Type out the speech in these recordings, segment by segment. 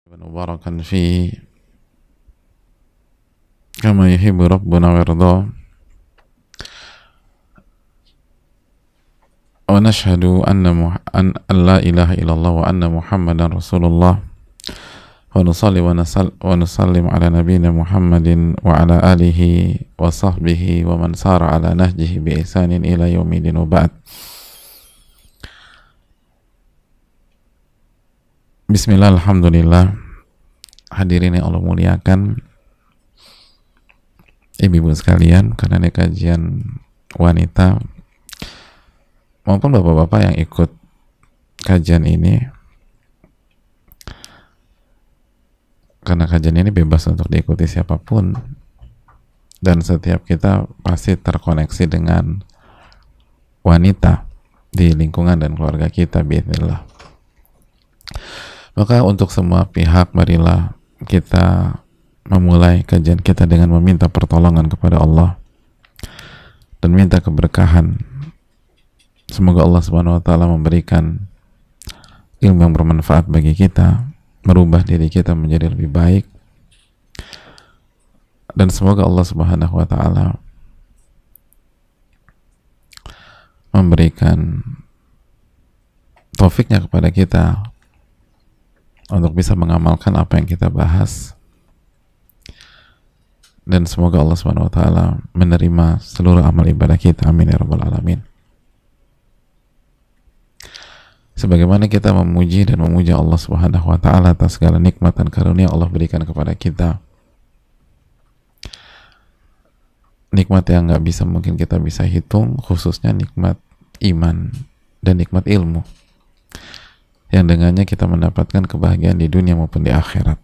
مباركا فيه كما يحب ربنا ويرضاه. ونشهد أن لا إله إلا الله وأن محمدا رسول الله ونصلي ونسلم على نبينا محمد وعلى آله وصحبه ومن سار على نهجه بإحسان إلى يوم الدين وبعد. Bismillah, alhamdulillah. Hadirin yang Allah muliakan, ibu-ibu sekalian, karena ini kajian wanita maupun bapak-bapak yang ikut kajian ini, karena kajian ini bebas untuk diikuti siapapun dan setiap kita pasti terkoneksi dengan wanita di lingkungan dan keluarga kita biidznillah. Maka untuk semua pihak, marilah kita memulai kajian kita dengan meminta pertolongan kepada Allah dan minta keberkahan. Semoga Allah Subhanahu wa taala memberikan ilmu yang bermanfaat bagi kita, merubah diri kita menjadi lebih baik, dan semoga Allah Subhanahu wa taala memberikan taufiknya kepada kita untuk bisa mengamalkan apa yang kita bahas, dan semoga Allah Subhanahu wa taala menerima seluruh amal ibadah kita. Amin ya rabbal alamin. Sebagaimana kita memuji dan memuja Allah Subhanahu wa taala atas segala nikmat dan karunia yang Allah berikan kepada kita, nikmat yang nggak bisa mungkin kita bisa hitung, khususnya nikmat iman dan nikmat ilmu yang dengannya kita mendapatkan kebahagiaan di dunia maupun di akhirat.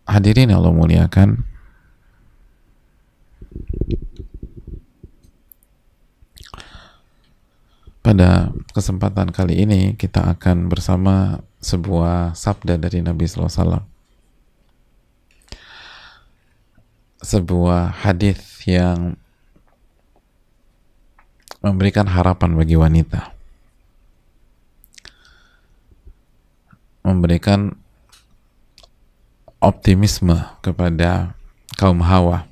Hadirin yang Allah muliakan, pada kesempatan kali ini kita akan bersama sebuah sabda dari Nabi SAW, sebuah hadis yang memberikan harapan bagi wanita, memberikan optimisme kepada kaum Hawa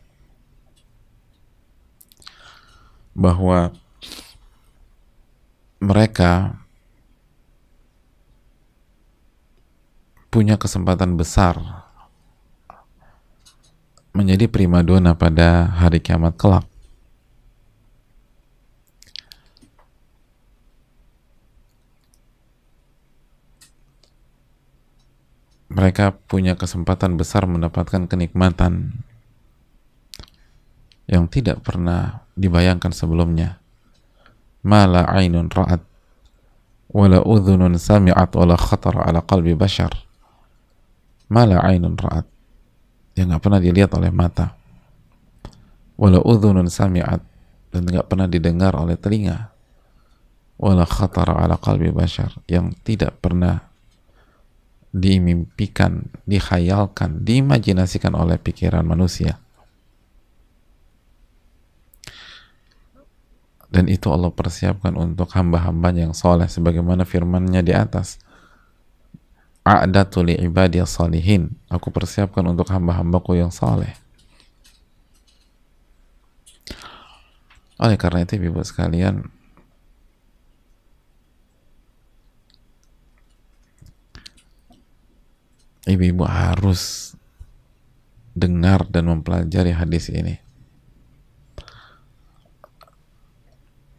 bahwa mereka punya kesempatan besar menjadi primadona pada hari kiamat kelak. Mereka punya kesempatan besar mendapatkan kenikmatan yang tidak pernah dibayangkan sebelumnya. Ma la ainun ra'at wala udhunun sami'at wala khatara ala qalbi bashar. Ma la ainun ra'at, yang gak pernah dilihat oleh mata, wala udhunun sami'at, dan gak pernah didengar oleh telinga, wala khatara ala qalbi bashar, yang tidak pernah dimimpikan, dikhayalkan, diimajinasikan oleh pikiran manusia. Dan itu Allah persiapkan untuk hamba-hambanya yang soleh, sebagaimana firman-Nya di atas, a'datu li ibadiyas salihin, aku persiapkan untuk hamba-hambaku yang soleh. Oleh karena itu, ibu sekalian, ibu-ibu harus dengar dan mempelajari hadis ini.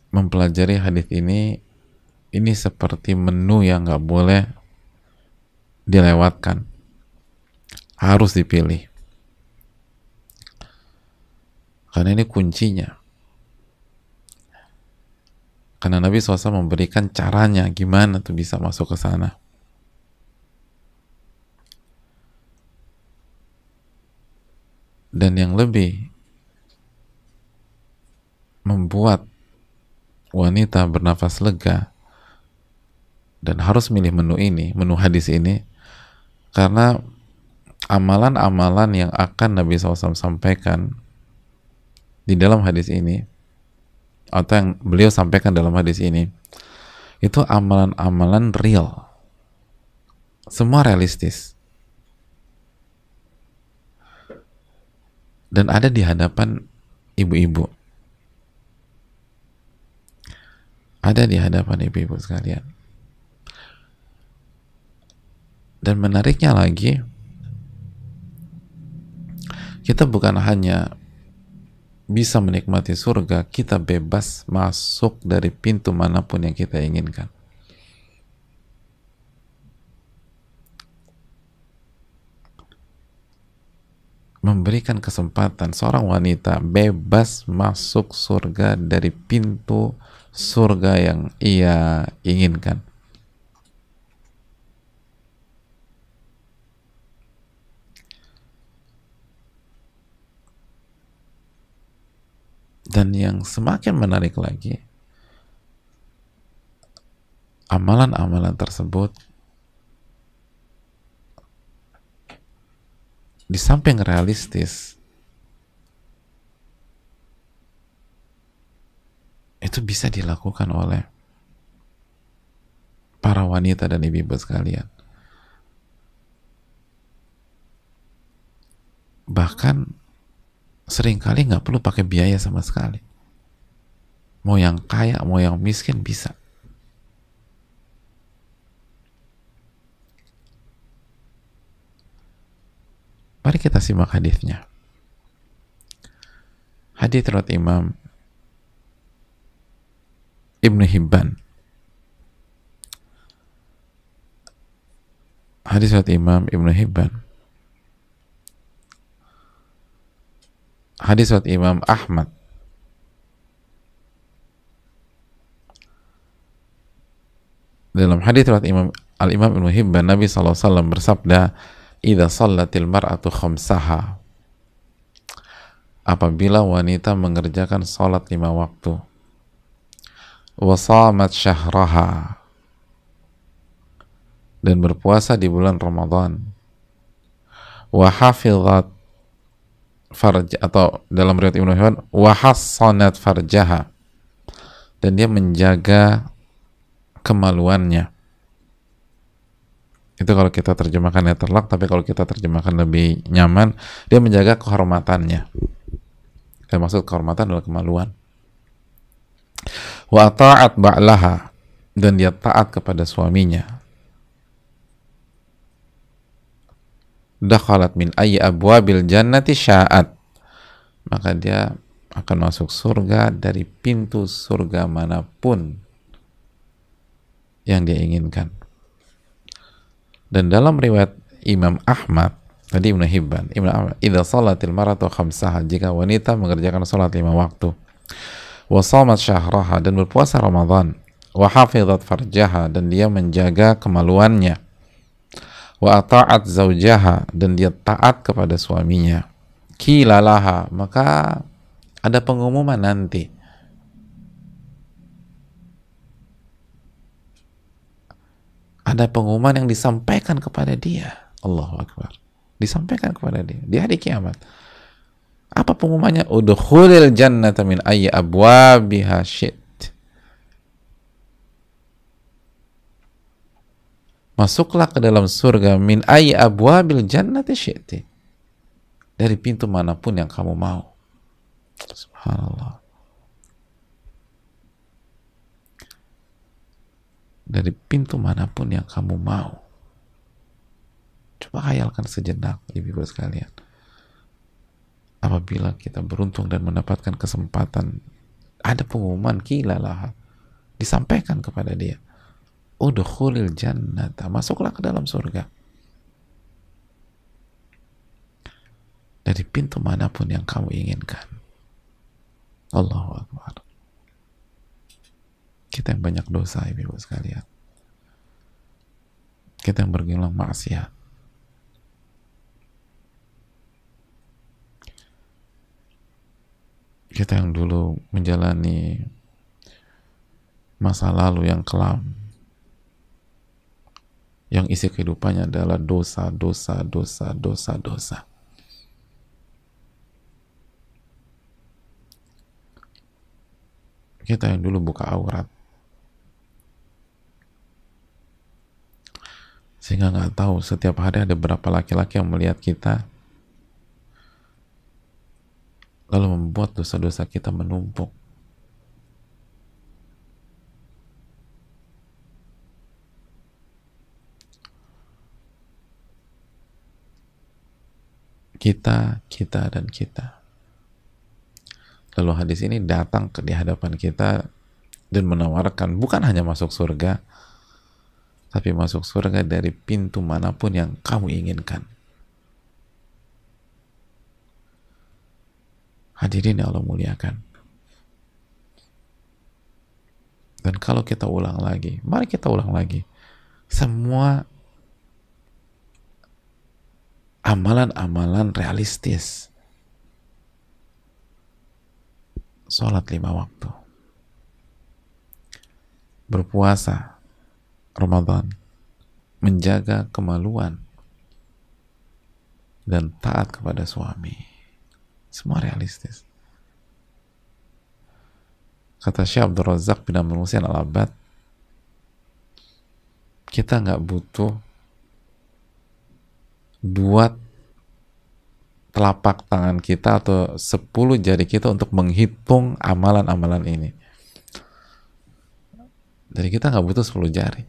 Mempelajari hadis ini seperti menu yang nggak boleh dilewatkan, harus dipilih, karena ini kuncinya. Karena Nabi SAW memberikan caranya gimana tuh bisa masuk ke sana. Dan yang lebih membuat wanita bernafas lega dan harus milih menu ini, menu hadis ini, karena amalan-amalan yang akan Nabi SAW sampaikan di dalam hadis ini, atau yang beliau sampaikan dalam hadis ini, Itu amalan-amalan real, semua realistis, dan ada di hadapan ibu-ibu, ada di hadapan ibu-ibu sekalian. Dan menariknya lagi, kita bukan hanya bisa menikmati surga, kita bebas masuk dari pintu manapun yang kita inginkan. Memberikan kesempatan seorang wanita bebas masuk surga dari pintu surga yang ia inginkan. Dan yang semakin menarik lagi, amalan-amalan tersebut di samping realistis, itu bisa dilakukan oleh para wanita dan ibu-ibu sekalian. Bahkan seringkali nggak perlu pakai biaya sama sekali. Mau yang kaya, mau yang miskin bisa. Mari kita simak hadisnya. Hadis riwayat Imam Ibnu Hibban. Hadis riwayat Imam Ibnu Hibban. Hadis riwayat Imam Ahmad. Dalam hadis riwayat Al-Imam Ibnu Hibban, Nabi SAW bersabda, "Idza shallatil mar'atu khamsaha." Apabila wanita mengerjakan salat 5 waktu, wa shamat syahraha, dan berpuasa di bulan Ramadan, wa hafizat farj, atau dalam riwayat Ibnu Hibban, wa hassanat farjaha, dan dia menjaga kemaluannya. Itu kalau kita terjemahkan letterlock, tapi kalau kita terjemahkan lebih nyaman, dia menjaga kehormatannya. Dan maksud kehormatan adalah kemaluan. Wa ta'at ba'laha, dan dia taat kepada suaminya. Dakhalat min ayyi abwabil jannati sya'at, maka dia akan masuk surga dari pintu surga manapun yang dia inginkan. Dan dalam riwayat Imam Ahmad, tadi Ibnu Hibban, idza shalatil mar'atu khamsaha, jika wanita mengerjakan salat 5 waktu, wa shamat syahraha, dan berpuasa Ramadan, wa hafizat farjaha, dan dia menjaga kemaluannya, wa ata'at zaujaha, dan dia taat kepada suaminya, qila laha, maka ada pengumuman nanti. Ada pengumuman yang disampaikan kepada dia. Allahu Akbar. Disampaikan kepada dia di hari kiamat. Apa pengumumannya? Udkhulil jannata min ayyi abwabiha syi't. Masuklah ke dalam surga min ayyi abwabil jannati syi'ti, dari pintu manapun yang kamu mau. Subhanallah. Dari pintu manapun yang kamu mau. Coba khayalkan sejenak, ibu-ibu sekalian. Apabila kita beruntung dan mendapatkan kesempatan, ada pengumuman qila laha, disampaikan kepada dia, udkhulil jannata, masuklah ke dalam surga dari pintu manapun yang kamu inginkan. Allahu Akbar. Kita yang banyak dosa, ibu-ibu sekalian. Kita yang bergelang maksiat. Kita yang dulu menjalani masa lalu yang kelam, yang isi kehidupannya adalah dosa, dosa, dosa, dosa, dosa. Kita yang dulu buka aurat, Sehingga nggak tahu setiap hari ada berapa laki-laki yang melihat kita, lalu membuat dosa-dosa kita menumpuk. Kita, dan kita. Lalu hadis ini datang di hadapan kita dan menawarkan bukan hanya masuk surga, tapi masuk surga dari pintu manapun yang kamu inginkan. Hadirin yang Allah muliakan. Dan kalau kita ulang lagi, mari kita ulang lagi. Semua amalan-amalan realistis. Sholat 5 waktu. Berpuasa Ramadan. Menjaga kemaluan. Dan taat kepada suami. Semua realistis. Kata Syekh Abdul Razak bin Abdul Muhsin Al-Abbad, kita nggak butuh 2 telapak tangan kita atau 10 jari kita untuk menghitung amalan-amalan ini. Jadi kita nggak butuh 10 jari.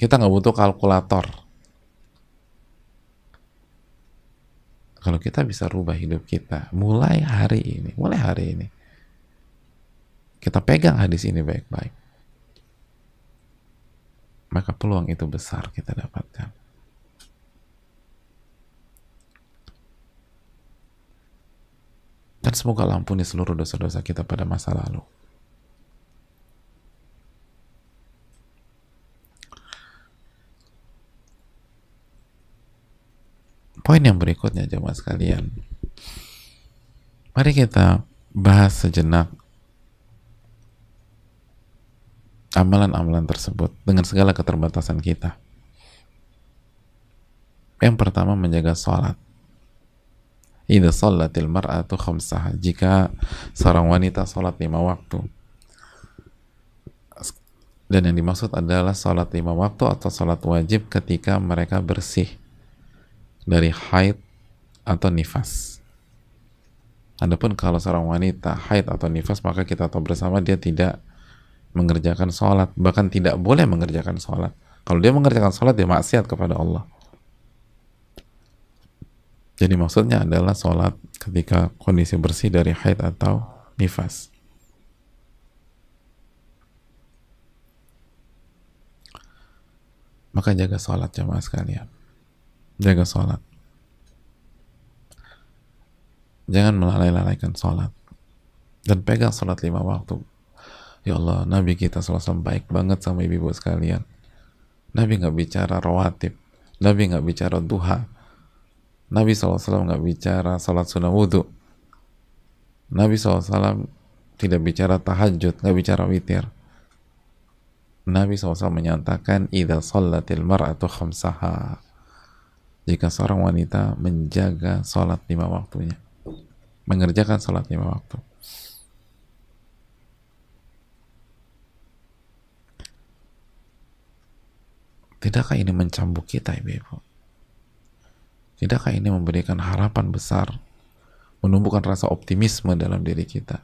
Kita nggak butuh kalkulator. Kalau kita bisa rubah hidup kita mulai hari ini, kita pegang hadis ini baik-baik, maka peluang itu besar kita dapatkan. Dan semoga Allah ampuni seluruh dosa-dosa kita pada masa lalu. Poin yang berikutnya, jemaah sekalian, mari kita bahas sejenak amalan-amalan tersebut dengan segala keterbatasan kita. Yang pertama, menjaga sholat. Idza shallatil mar'atu khamsaha, jika seorang wanita sholat 5 waktu. Dan yang dimaksud adalah sholat 5 waktu atau sholat wajib ketika mereka bersih dari haid atau nifas. Adapun kalau seorang wanita haid atau nifas, maka kita tahu bersama dia tidak mengerjakan sholat, bahkan tidak boleh mengerjakan sholat. Kalau dia mengerjakan sholat, dia maksiat kepada Allah. Jadi maksudnya adalah sholat ketika kondisi bersih dari haid atau nifas. Maka jaga sholat, jemaah sekalian. Jaga sholat. Jangan melalai-lalaikan sholat. Dan pegang sholat 5 waktu. Ya Allah, Nabi kita SAW baik banget sama ibu-ibu sekalian. Nabi nggak bicara rawatib. Nabi nggak bicara duha. Nabi SAW nggak bicara sholat sunnah wudhu. Nabi SAW tidak bicara tahajud, nggak bicara witir. Nabi SAW menyatakan idza shallatil mar'atu khamsaha, jika seorang wanita menjaga sholat 5 waktunya, mengerjakan sholat 5 waktu. Tidakkah ini mencambuk kita, ibu-ibu? Tidakkah ini memberikan harapan besar, menumbuhkan rasa optimisme dalam diri kita?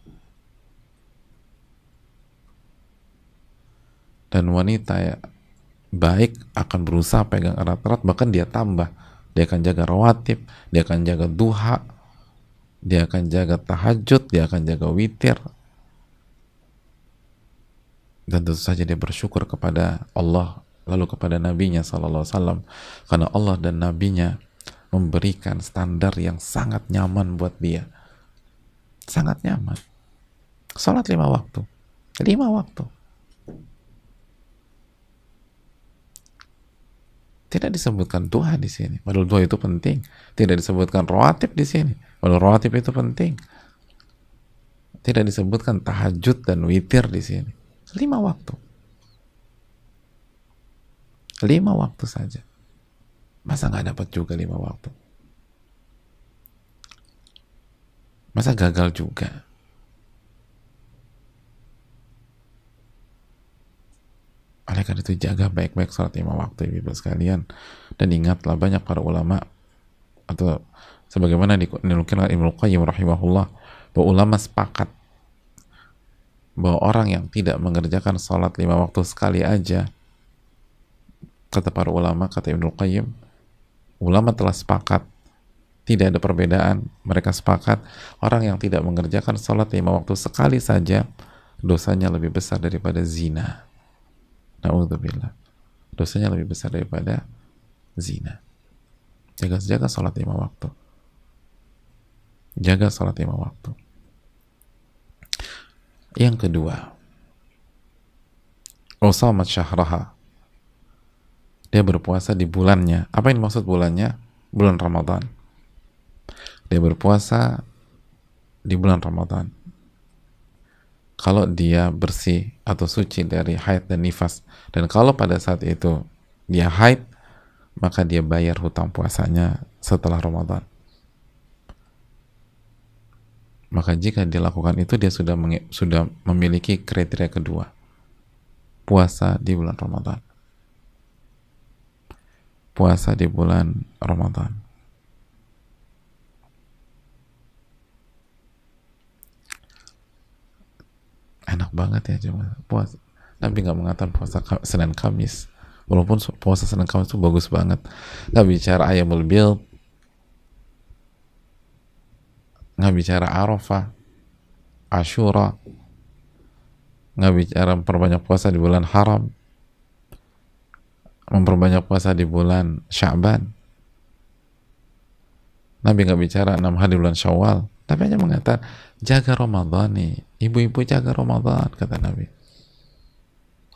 Dan wanita ya, baik akan berusaha pegang erat-erat, bahkan dia tambah. Dia akan jaga rawatib, dia akan jaga duha, dia akan jaga tahajud, dia akan jaga witir. Dan tentu saja dia bersyukur kepada Allah, lalu kepada Nabinya SAW, karena Allah dan Nabinya memberikan standar yang sangat nyaman buat dia. Sangat nyaman. Salat 5 waktu. 5 waktu. Tidak disebutkan duha di sini. Padahal duha itu penting. Tidak disebutkan rawatib di sini. Padahal rawatib itu penting. Tidak disebutkan tahajud dan witir di sini. 5 waktu. 5 waktu saja. Masa nggak dapat juga 5 waktu? Masa gagal juga? Oleh Oleh karena itu jaga baik-baik salat 5 waktu ibu sekalian, dan ingatlah banyak para ulama, atau sebagaimana dinukilkan Ibnu Qayyim rahimahullah, bahwa ulama sepakat bahwa orang yang tidak mengerjakan sholat 5 waktu sekali aja, kata para ulama, kata Ibnu Qayyim, ulama telah sepakat, tidak ada perbedaan, mereka sepakat orang yang tidak mengerjakan sholat 5 waktu sekali saja dosanya lebih besar daripada zina. Na'udzubillah, dosanya lebih besar daripada zina. Jaga sholat 5 waktu, jaga sholat 5 waktu. Yang kedua, usamat syahraha, dia berpuasa di bulannya. Apa yang maksud bulannya? Bulan Ramadan. Dia berpuasa di bulan Ramadan. Kalau dia bersih atau suci dari haid dan nifas, dan kalau pada saat itu dia haid, maka dia bayar hutang puasanya setelah Ramadan. Maka jika dilakukan itu, dia sudah memiliki kriteria kedua, puasa di bulan Ramadan. Puasa di bulan Ramadan. Enak banget ya cuma puasa. Nabi nggak mengatakan puasa Senin Kamis, walaupun puasa Senin Kamis itu bagus banget. Nggak bicara Ayyamul Bid, nggak bicara Arafah, Ashura, nggak bicara memperbanyak puasa di bulan haram, memperbanyak puasa di bulan Sya'ban. Nabi nggak bicara 6 hari bulan Syawal, tapi hanya mengatakan jaga Ramadan nih, ibu-ibu jaga Ramadan, kata Nabi.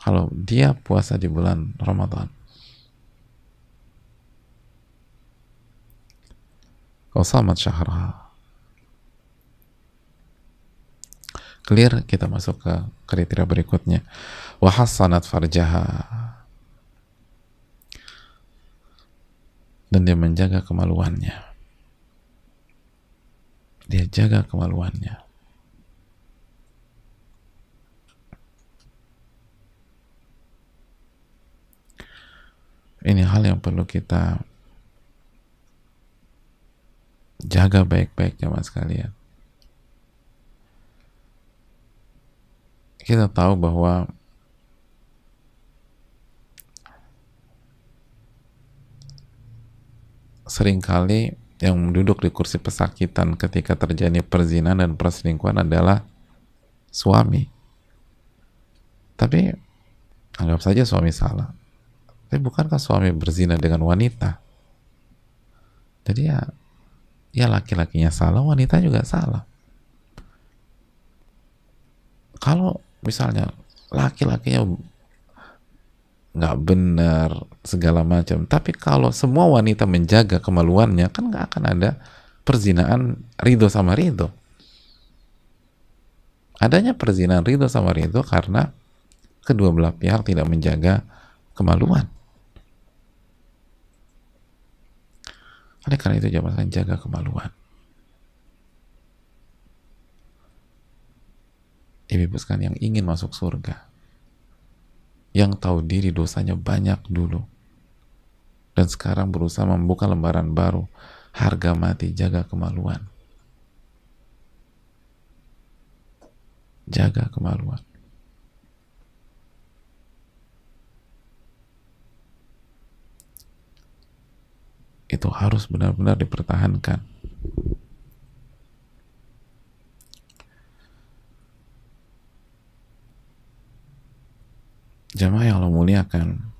Kalau dia puasa di bulan Ramadan, qasamat syahraha. Clear? Kita masuk ke kriteria berikutnya. Wa hassanat farjaha, dan dia menjaga kemaluannya. Dia jaga kemaluannya. Ini hal yang perlu kita jaga baik-baik jemaah sekalian. Kita tahu bahwa seringkali yang duduk di kursi pesakitan ketika terjadi perzinahan dan perselingkuhan adalah suami. Tapi anggap saja suami salah. Tapi bukankah suami berzina dengan wanita? Jadi ya laki-lakinya salah, wanita juga salah. Kalau misalnya laki-lakinya nggak benar segala macam, tapi kalau semua wanita menjaga kemaluannya, kan nggak akan ada perzinaan ridho sama ridho. Adanya perzinaan ridho sama ridho karena kedua belah pihak tidak menjaga kemaluan. Oleh karena itu jangan jaga kemaluan. Ibu sekalian yang ingin masuk surga, yang tahu diri dosanya banyak dulu, dan sekarang berusaha membuka lembaran baru, harga mati jaga kemaluan. Jaga kemaluan. Itu harus benar-benar dipertahankan. Jamaah yang Allah muliakan,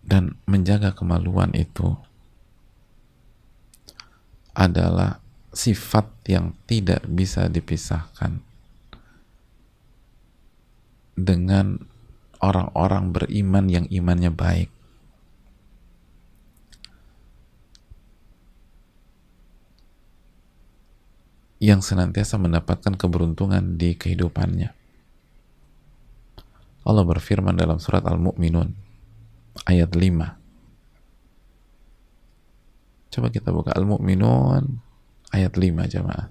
dan menjaga kemaluan itu adalah sifat yang tidak bisa dipisahkan dengan orang-orang beriman yang imannya baik. Yang senantiasa mendapatkan keberuntungan di kehidupannya. Allah berfirman dalam surat Al-Mu'minun ayat 5. Coba kita buka Al-Mu'minun ayat 5 jemaah.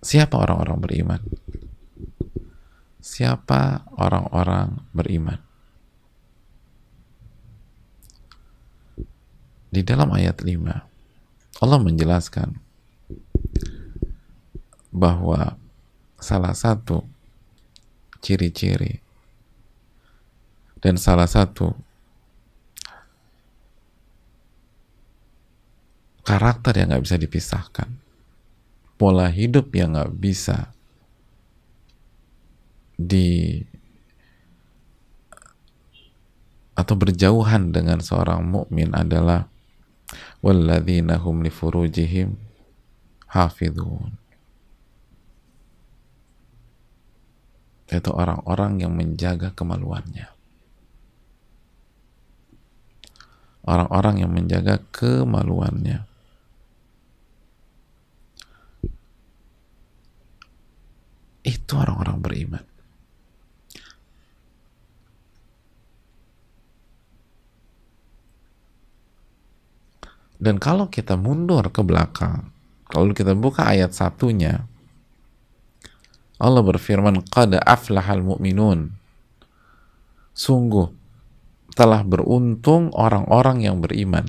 Siapa orang-orang beriman? Siapa orang-orang beriman? Di dalam ayat 5 Allah menjelaskan bahwa salah satu ciri-ciri dan salah satu karakter yang nggak bisa dipisahkan, pola hidup yang nggak bisa atau berjauhan dengan seorang mukmin adalah walladzina hum li furujihim hafidhun, yaitu orang-orang yang menjaga kemaluannya, orang-orang yang menjaga kemaluannya. Itu orang-orang beriman. Dan kalau kita mundur ke belakang, kalau kita buka ayat satunya, Allah berfirman, qad aflahal mu'minun, sungguh telah beruntung orang-orang yang beriman.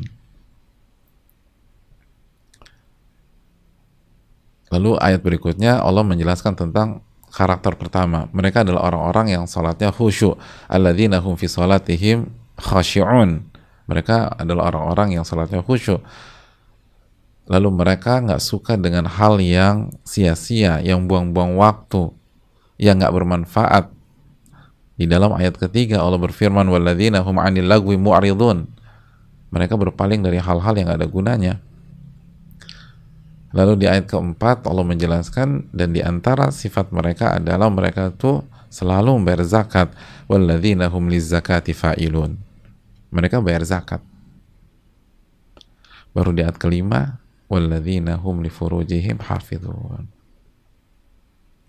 Lalu ayat berikutnya Allah menjelaskan tentang karakter pertama. Mereka adalah orang-orang yang salatnya khusyuk, alladzina hum fi salatihim khashi'un. Mereka adalah orang-orang yang salatnya khusyuk. Lalu mereka nggak suka dengan hal yang sia-sia, yang buang-buang waktu, yang nggak bermanfaat. Di dalam ayat ketiga Allah berfirman, walladzina hum 'anil lagwi mu'ridun. Mereka berpaling dari hal-hal yang nggak ada gunanya. Lalu di ayat keempat Allah menjelaskan, dan di antara sifat mereka adalah mereka itu selalu membayar zakat. Walladzina hum lizzakati fa'ilun. Mereka bayar zakat. Baru di ayat kelima, walladzina hum li furujihim hafidhun.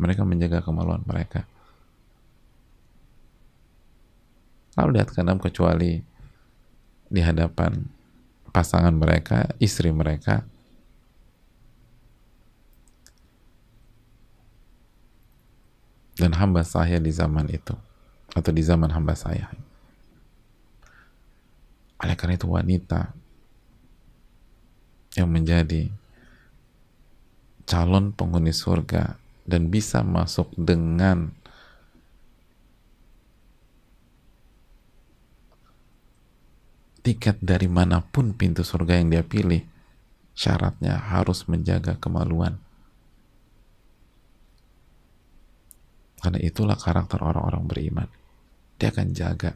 Mereka menjaga kemaluan mereka. Lalu di ayat ke-6, kecuali di hadapan pasangan mereka, istri mereka, dan hamba saya di zaman itu, atau di zaman hamba saya. Oleh karena itu wanita yang menjadi calon penghuni surga dan bisa masuk dengan tiket dari manapun pintu surga yang dia pilih, syaratnya harus menjaga kemaluan. Karena itulah karakter orang-orang beriman. Dia akan jaga.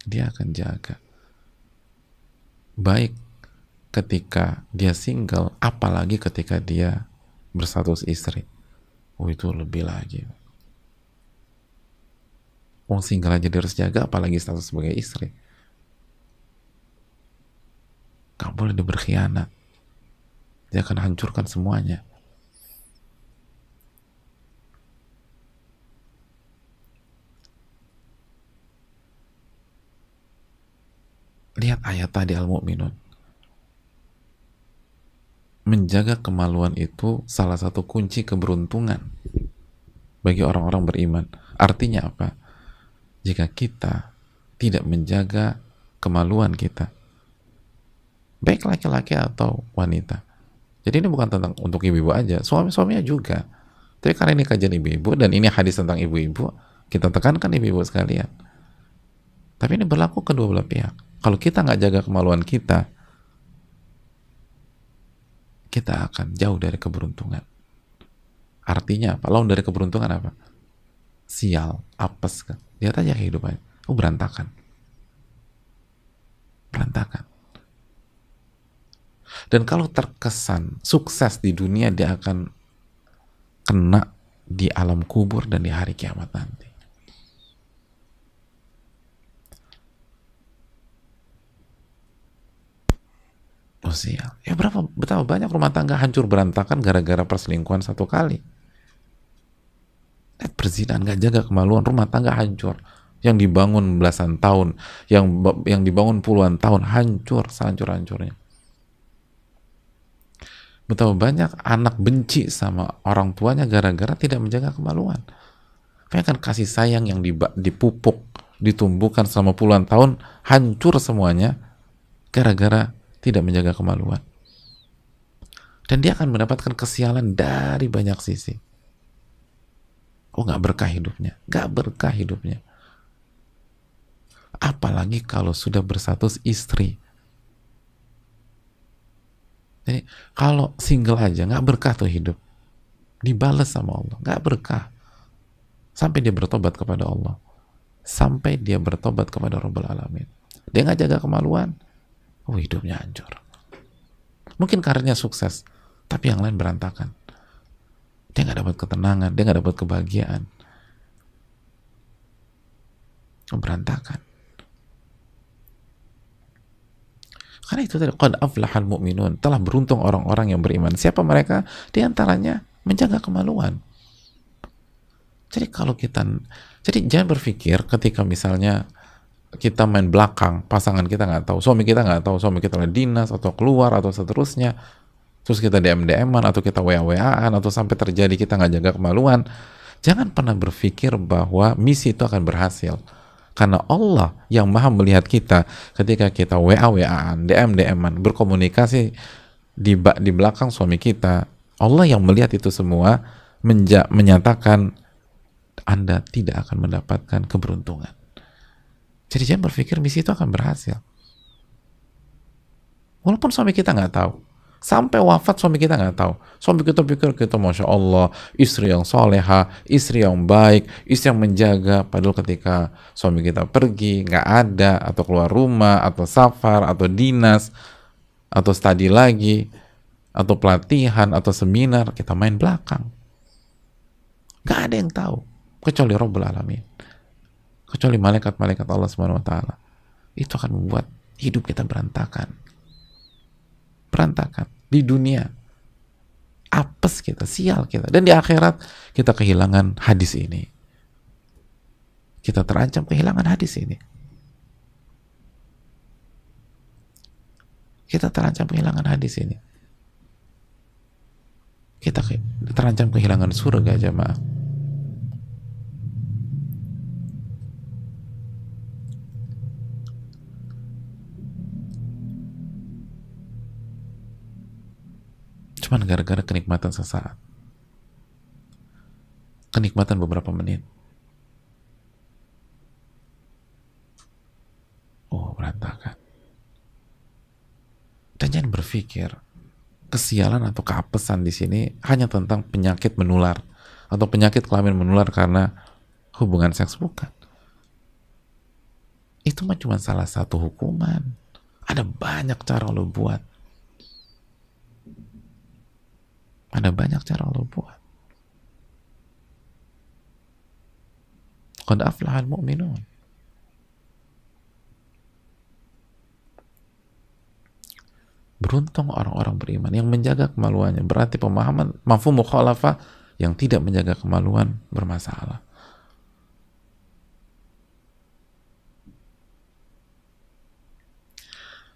Dia akan jaga. Baik ketika dia single, apalagi ketika dia berstatus istri. Oh, itu lebih lagi. Wong single aja dia harus jaga, apalagi status sebagai istri. Gak boleh dia berkhianat. Dia akan hancurkan semuanya. Lihat ayat tadi Al-Mu'minun. Menjaga kemaluan itu salah satu kunci keberuntungan bagi orang-orang beriman. Artinya apa? Jika kita tidak menjaga kemaluan kita, baik laki-laki atau wanita. Jadi ini bukan tentang untuk ibu-ibu aja, suami-suaminya juga. Tapi karena ini kajian ibu-ibu dan ini hadis tentang ibu-ibu, kita tekankan ibu-ibu sekalian. Tapi ini berlaku kedua belah pihak. Kalau kita nggak jaga kemaluan kita, kita akan jauh dari keberuntungan. Artinya apa? Lawan dari keberuntungan apa? Sial, apes kan? Lihat aja kehidupannya. Oh, berantakan. Berantakan. Dan kalau terkesan sukses di dunia, dia akan kena di alam kubur dan di hari kiamat nanti. Oh sial. Ya betapa banyak rumah tangga hancur berantakan gara-gara perselingkuhan satu kali. Perzinahan, gak jaga kemaluan, rumah tangga hancur. Yang dibangun belasan tahun, yang dibangun puluhan tahun, hancur sehancur-hancurnya. Betapa banyak anak benci sama orang tuanya gara-gara tidak menjaga kemaluan. Bayangkan kasih sayang yang dipupuk, ditumbuhkan selama puluhan tahun, hancur semuanya gara-gara tidak menjaga kemaluan. Dan dia akan mendapatkan kesialan dari banyak sisi. Oh, nggak berkah hidupnya. Nggak berkah hidupnya. Apalagi kalau sudah berstatus istri. Jadi kalau single aja nggak berkah tuh hidup. Dibales sama Allah. Nggak berkah. Sampai dia bertobat kepada Allah. Sampai dia bertobat kepada Rabbul Alamin. Dia nggak jaga kemaluan. Oh, hidupnya hancur. Mungkin karirnya sukses, tapi yang lain berantakan. Dia nggak dapat ketenangan, dia nggak dapat kebahagiaan. Berantakan. Karena itu tadi, qad aflahal mu'minun, telah beruntung orang-orang yang beriman. Siapa mereka? Di antaranya menjaga kemaluan. Jadi jadi jangan berpikir ketika misalnya kita main belakang, pasangan kita nggak tahu, suami kita nggak tahu, suami kita lagi dinas atau keluar atau seterusnya, terus kita DM-an atau kita WA-WA-an atau sampai terjadi kita nggak jaga kemaluan. Jangan pernah berpikir bahwa misi itu akan berhasil. Karena Allah yang maha melihat kita ketika kita WA-WA-an, DM-an, berkomunikasi di belakang suami kita. Allah yang melihat itu semua menyatakan Anda tidak akan mendapatkan keberuntungan. Jadi jangan berpikir misi itu akan berhasil. Walaupun suami kita nggak tahu. Sampai wafat suami kita nggak tahu. Suami kita pikir kita Masya Allah, istri yang soleha, istri yang baik, istri yang menjaga. Padahal ketika suami kita pergi, nggak ada, atau keluar rumah, atau safar, atau dinas, atau studi lagi, atau pelatihan, atau seminar, kita main belakang. Nggak ada yang tahu, kecuali Rabbul Alamin. Kecuali malaikat-malaikat Allah Subhanahu wa Ta'ala. Itu akan membuat hidup kita berantakan di dunia, apes kita, sial kita, dan di akhirat kita kehilangan hadis ini, kita terancam kehilangan hadis ini, kita terancam kehilangan hadis ini, kita terancam kehilangan surga jamaah. Cuman gara-gara kenikmatan sesaat, kenikmatan beberapa menit, oh berantakan. Dan jangan berpikir kesialan atau keapesan di sini hanya tentang penyakit menular atau penyakit kelamin menular karena hubungan seks, bukan. Itu mah cuma salah satu hukuman. Ada banyak cara lo buat. Ada banyak cara Allah buat. Qad aflahal mu'minun. Beruntung orang-orang beriman yang menjaga kemaluannya. Berarti pemahaman mafhum mukhalafah yang tidak menjaga kemaluan bermasalah.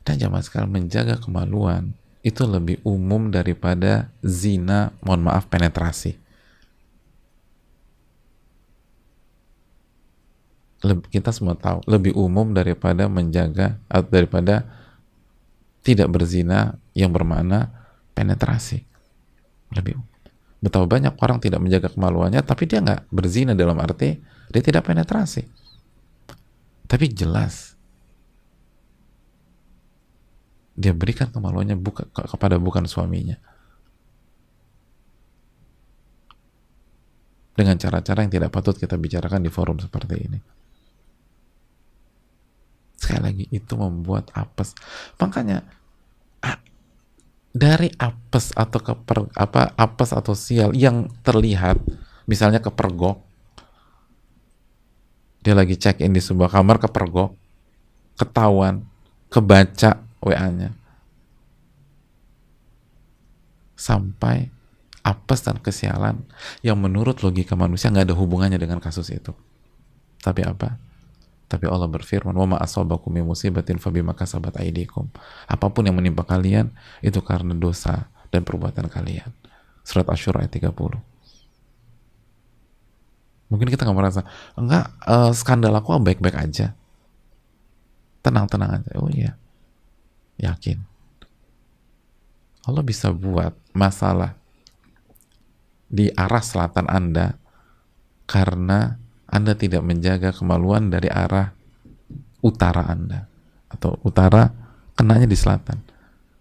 Dan jamaah sekalian, menjaga kemaluan itu lebih umum daripada zina, mohon maaf, penetrasi. Kita semua tahu lebih umum daripada menjaga atau daripada tidak berzina yang bermakna penetrasi. Lebih umum. Betapa banyak orang tidak menjaga kemaluannya tapi dia nggak berzina dalam arti dia tidak penetrasi. Tapi jelas dia berikan kemaluannya kepada bukan suaminya dengan cara-cara yang tidak patut kita bicarakan di forum seperti ini. Sekali lagi, itu membuat apes. Makanya dari apes atau apes atau sial yang terlihat, misalnya kepergok, dia lagi check in di sebuah kamar, kepergok, ketahuan, kebaca WA-nya, sampai apes dan kesialan yang menurut logika manusia nggak ada hubungannya dengan kasus itu. Tapi apa? Tapi Allah berfirman, wa ma asabakum min musibatin fabima kasabat aydikum. Apapun yang menimpa kalian itu karena dosa dan perbuatan kalian. Surat Asy-Syura ayat 30. Mungkin kita nggak merasa, enggak, skandal aku baik-baik aja, tenang-tenang aja. Oh iya, yakin Allah bisa buat masalah di arah selatan Anda karena Anda tidak menjaga kemaluan dari arah utara Anda, atau utara kenanya di selatan,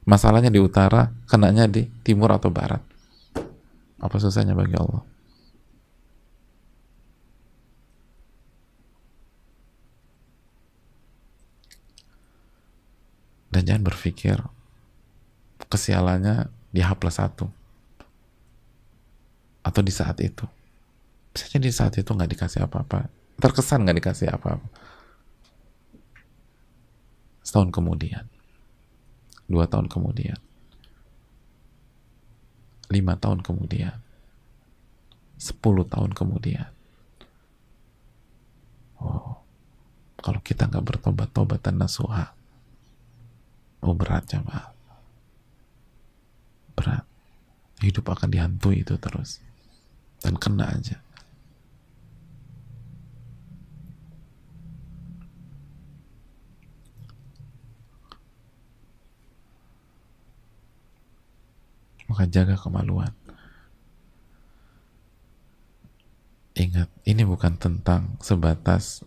masalahnya di utara kenanya di timur atau barat. Apa susahnya bagi Allah? Dan jangan berpikir kesialannya di H+1 atau di saat itu. Bisa jadi di saat itu nggak dikasih apa-apa, terkesan nggak dikasih apa-apa. Setahun kemudian, 2 tahun kemudian, 5 tahun kemudian, 10 tahun kemudian. Oh, kalau kita nggak bertobat-tobat dan nasuha, oh berat jamaah, berat. Hidup akan dihantui itu terus dan kena aja. Maka jaga kemaluan. Ingat, ini bukan tentang sebatas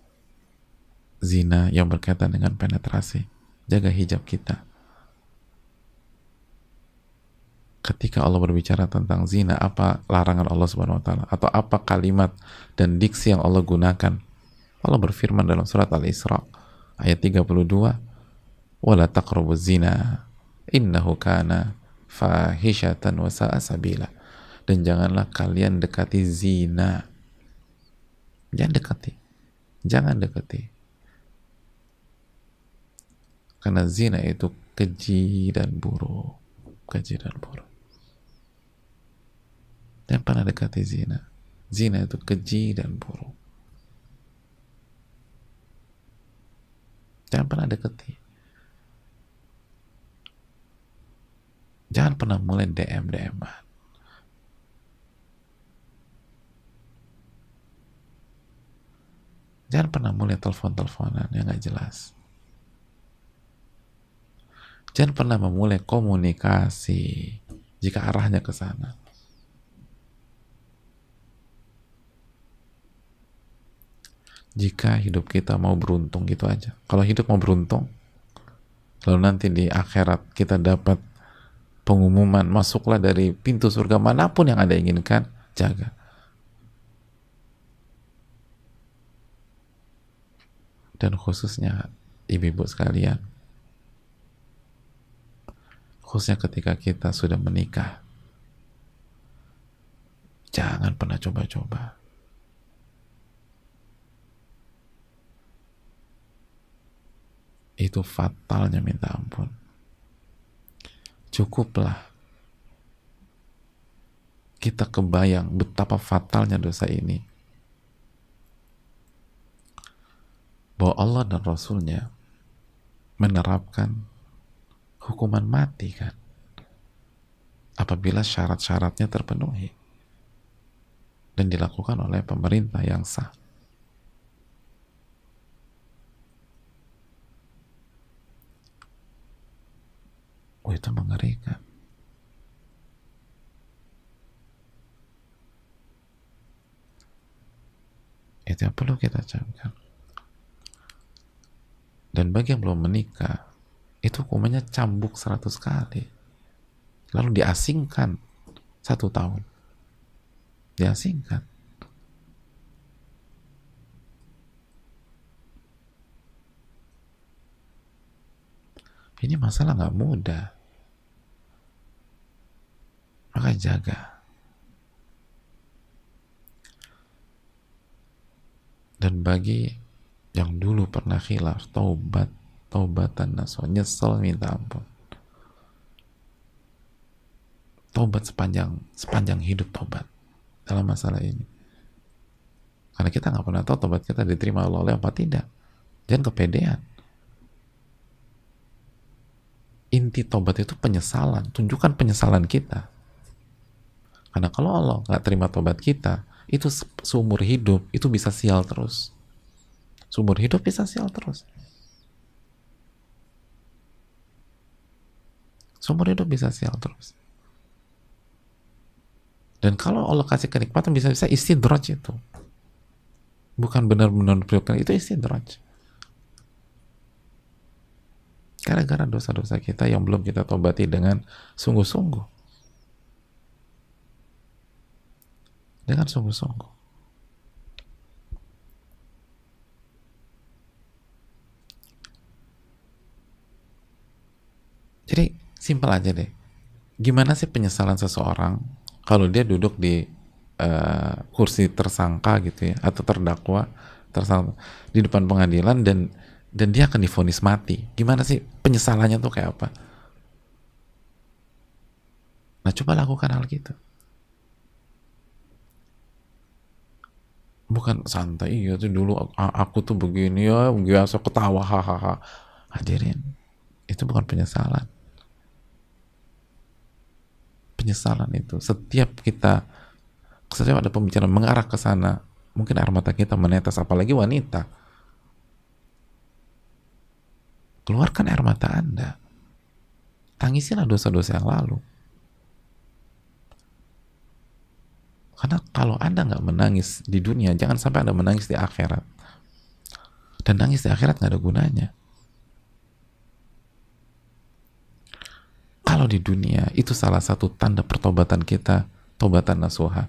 zina yang berkaitan dengan penetrasi. Jaga hijab kita. Ketika Allah berbicara tentang zina, apa larangan Allah Subhanahu wa taala, atau apa kalimat dan diksi yang Allah gunakan? Allah berfirman dalam surat Al-Isra ayat 32, "Wala taqrabuz zina innahu kana fahishatan wa sa'a sabila." Dan janganlah kalian dekati zina. Jangan dekati. Jangan dekati. Karena zina itu keji dan buruk. Keji dan buruk. Jangan pernah dekati zina. Zina itu keji dan buruk. Jangan pernah dekati. Jangan pernah mulai DM-an. Jangan pernah mulai telepon-teleponan yang gak jelas. Jangan pernah memulai komunikasi jika arahnya ke sana. Jika hidup kita mau beruntung, gitu aja. Kalau hidup mau beruntung, lalu nanti di akhirat kita dapat pengumuman, masuklah dari pintu surga manapun yang Anda inginkan, jaga. Dan khususnya ibu-ibu sekalian, khususnya ketika kita sudah menikah, jangan pernah coba-coba. Itu fatalnya minta ampun. Cukuplah kita kebayang betapa fatalnya dosa ini, bahwa Allah dan Rasulnya menerapkan hukuman mati kan, apabila syarat-syaratnya terpenuhi dan dilakukan oleh pemerintah yang sah. Oh, itu mengerikan. Itu yang perlu kita camkan. Dan bagi yang belum menikah, itu hukumannya cambuk 100 kali. Lalu diasingkan 1 tahun. Diasingkan. Ini masalah nggak mudah. Maka jaga. Dan bagi yang dulu pernah khilaf, taubatan nasuha, nyesel minta ampun. Taubat sepanjang hidup, taubat dalam masalah ini. Karena kita nggak pernah tahu taubat kita diterima Allah apa tidak. Jangan kepedean. Inti tobat itu penyesalan, tunjukkan penyesalan kita. Karena kalau Allah nggak terima tobat kita, itu seumur hidup itu bisa sial terus. Seumur hidup bisa sial terus. Seumur hidup bisa sial terus. Dan kalau Allah kasih kenikmatan, bisa-bisa istidraj itu. Bukan benar-benar berikan, itu istidraj. Gara-gara dosa-dosa kita yang belum kita tobati dengan sungguh-sungguh. Dengan sungguh-sungguh. Jadi, simpel aja deh. Gimana sih penyesalan seseorang kalau dia duduk di kursi tersangka gitu ya, atau terdakwa, tersangka di depan pengadilan, dan dia akan divonis mati. Gimana sih penyesalannya tuh kayak apa? Nah, coba lakukan hal gitu. Bukan santai, iya tuh dulu aku tuh begini ya, biasa ketawa, hahaha. Hadirin, itu bukan penyesalan. Penyesalan itu setiap ada pembicaraan mengarah ke sana, mungkin air mata kita menetes, apalagi wanita. Keluarkan air mata Anda, tangisilah dosa-dosa yang lalu. Karena kalau Anda nggak menangis di dunia, jangan sampai Anda menangis di akhirat. Dan nangis di akhirat nggak ada gunanya. Kalau di dunia, itu salah satu tanda pertobatan kita, tobatan nasuha.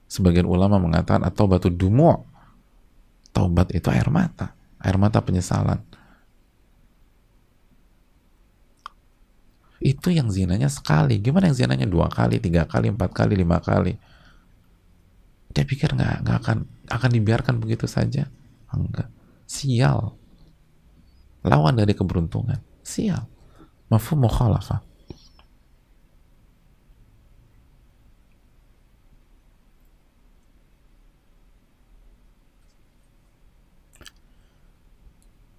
Sebagian ulama mengatakan, at-taubatu dumu'. Taubat itu air mata penyesalan. Itu yang zinanya sekali. Gimana yang zinanya 2 kali, 3 kali, 4 kali, 5 kali? Dia pikir nggak akan dibiarkan begitu saja? Enggak. Sial. Lawan dari keberuntungan. Sial. Mafhum mukhalafah.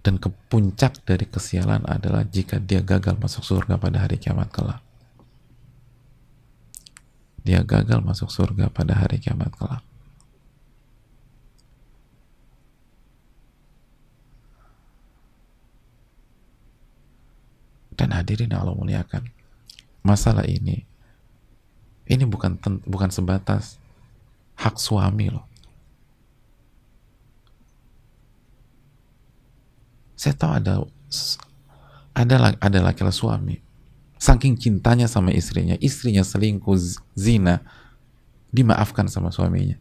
Dan kepuncak dari kesialan adalah jika dia gagal masuk surga pada hari kiamat kelak. Dia gagal masuk surga pada hari kiamat kelak. Dan hadirin yang Allah muliakan, masalah ini bukan sebatas hak suami loh. Saya tahu ada laki-laki suami, saking cintanya sama istrinya selingkuh, zina, dimaafkan sama suaminya,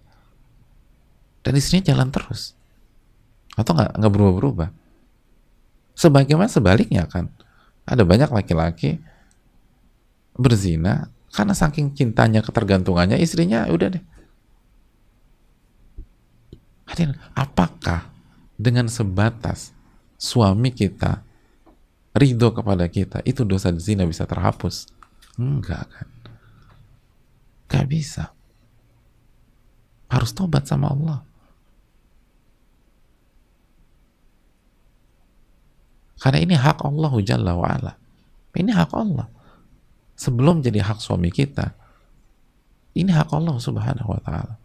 dan istrinya jalan terus, atau nggak berubah-berubah. Sebagaimana sebaliknya kan, ada banyak laki-laki berzina karena saking cintanya, ketergantungannya, istrinya udah deh. Hadirin, apakah dengan sebatas suami kita ridho kepada kita, itu dosa zina bisa terhapus? Enggak kan? Gak bisa. Harus tobat sama Allah. Karena ini hak Allah Jalla wa'ala. Ini hak Allah. Sebelum jadi hak suami kita, ini hak Allah Subhanahu wa ta'ala.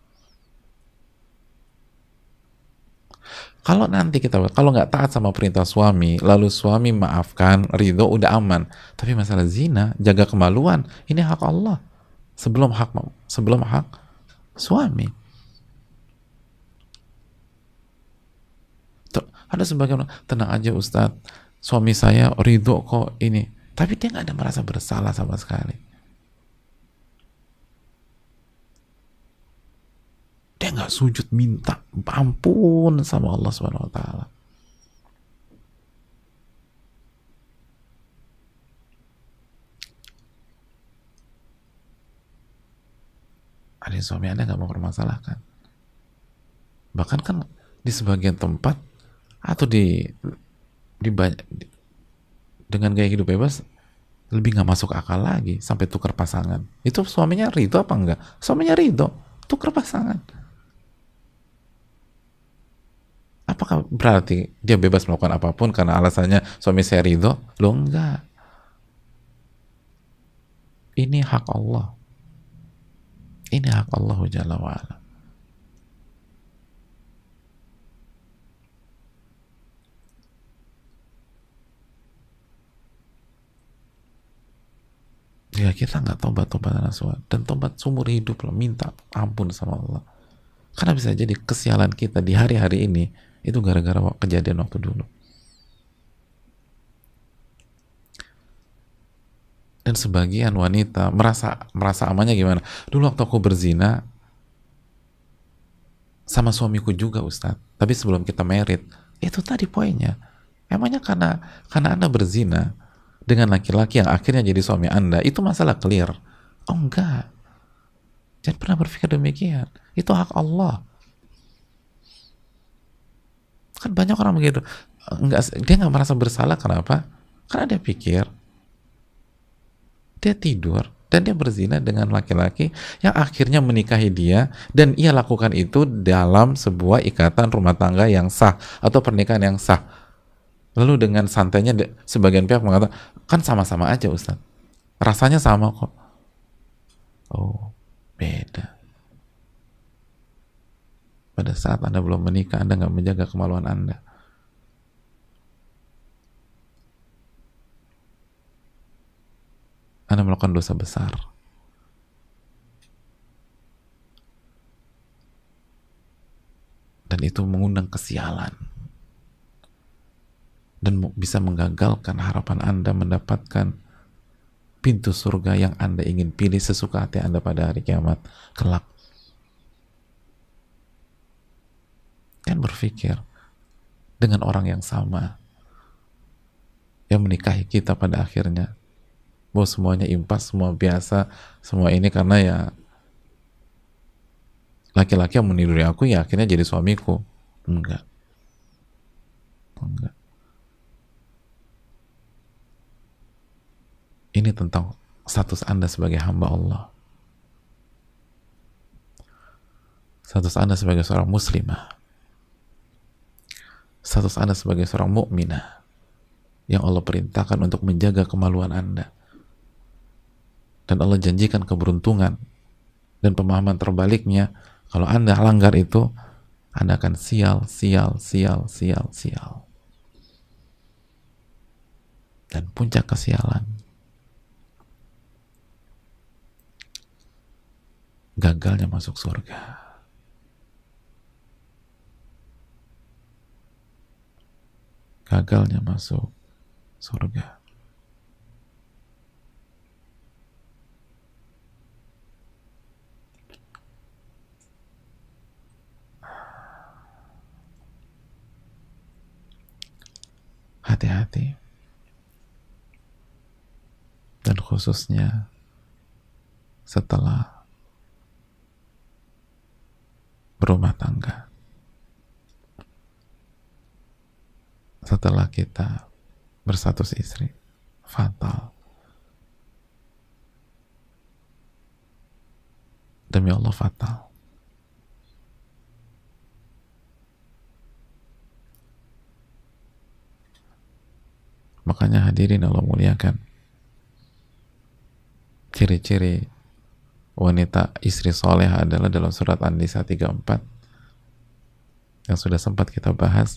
Kalau nanti kalau nggak taat sama perintah suami, lalu suami maafkan, ridho, udah aman. Tapi masalah zina, jaga kemaluan, ini hak Allah. Sebelum hak suami. Ada sebagian orang, tenang aja Ustadz, suami saya ridho kok ini. Tapi dia nggak ada merasa bersalah sama sekali. Dia nggak sujud minta ampun sama Allah Subhanahu wa ta'ala. Ada suami Anda nggak mau permasalahkan. Bahkan kan di sebagian tempat atau dengan gaya hidup bebas lebih nggak masuk akal lagi, sampai tukar pasangan. Itu suaminya ridho apa enggak? Suaminya ridho, tukar pasangan. Apakah berarti dia bebas melakukan apapun karena alasannya suami saya ridho? Loh enggak. Ini hak Allah. Ini hak Allah Jalla wa'ala. Ya kita nggak tobat nasuha dan tobat seumur hidup lah, minta ampun sama Allah. Karena bisa jadi kesialan kita di hari-hari ini itu gara-gara kejadian waktu dulu. Dan sebagian wanita merasa amannya gimana? Dulu waktu aku berzina sama suamiku juga Ustadz, tapi sebelum kita married, itu tadi poinnya. Emangnya karena Anda berzina dengan laki-laki yang akhirnya jadi suami Anda, itu masalah clear? Oh enggak. Jangan pernah berpikir demikian. Itu hak Allah. Kan banyak orang begitu. Enggak, dia nggak merasa bersalah. Kenapa? Karena dia pikir dia tidur dan dia berzina dengan laki-laki yang akhirnya menikahi dia, dan ia lakukan itu dalam sebuah ikatan rumah tangga yang sah atau pernikahan yang sah. Lalu dengan santainya sebagian pihak mengatakan, kan sama-sama aja Ustaz, rasanya sama kok. Oh, beda. Pada saat Anda belum menikah, Anda nggak menjaga kemaluan Anda. Anda melakukan dosa besar. Dan itu mengundang kesialan. Dan bisa menggagalkan harapan Anda mendapatkan pintu surga yang Anda ingin pilih sesuka hati Anda pada hari kiamat kelak. Kan berpikir dengan orang yang sama yang menikahi kita pada akhirnya, bahwa semuanya impas, semua biasa, semua ini karena ya laki-laki yang meniduri aku ya akhirnya jadi suamiku. Enggak. Ini tentang status Anda sebagai hamba Allah, status Anda sebagai seorang muslimah, status Anda sebagai seorang mukminah yang Allah perintahkan untuk menjaga kemaluan Anda. Dan Allah janjikan keberuntungan dan pemahaman terbaliknya, kalau Anda langgar itu, Anda akan sial. Dan puncak kesialan, gagalnya masuk surga. Gagalnya masuk surga. Hati-hati. Dan khususnya setelah berumah tangga, setelah kita berstatus istri, fatal. Demi Allah fatal. Makanya hadirin Allah muliakan, ciri-ciri wanita istri soleh adalah dalam surat An-Nisa 34 yang sudah sempat kita bahas,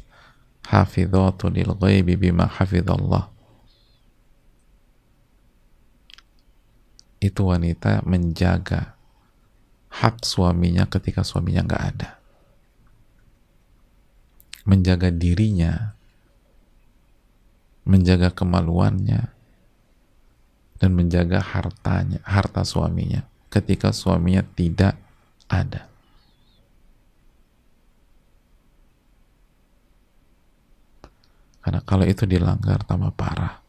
hafidhatun lil ghaibi bima hafidhallah. Itu wanita menjaga hak suaminya ketika suaminya nggak ada, menjaga dirinya, menjaga kemaluannya, dan menjaga harta suaminya ketika suaminya tidak ada. Karena kalau itu dilanggar tambah parah.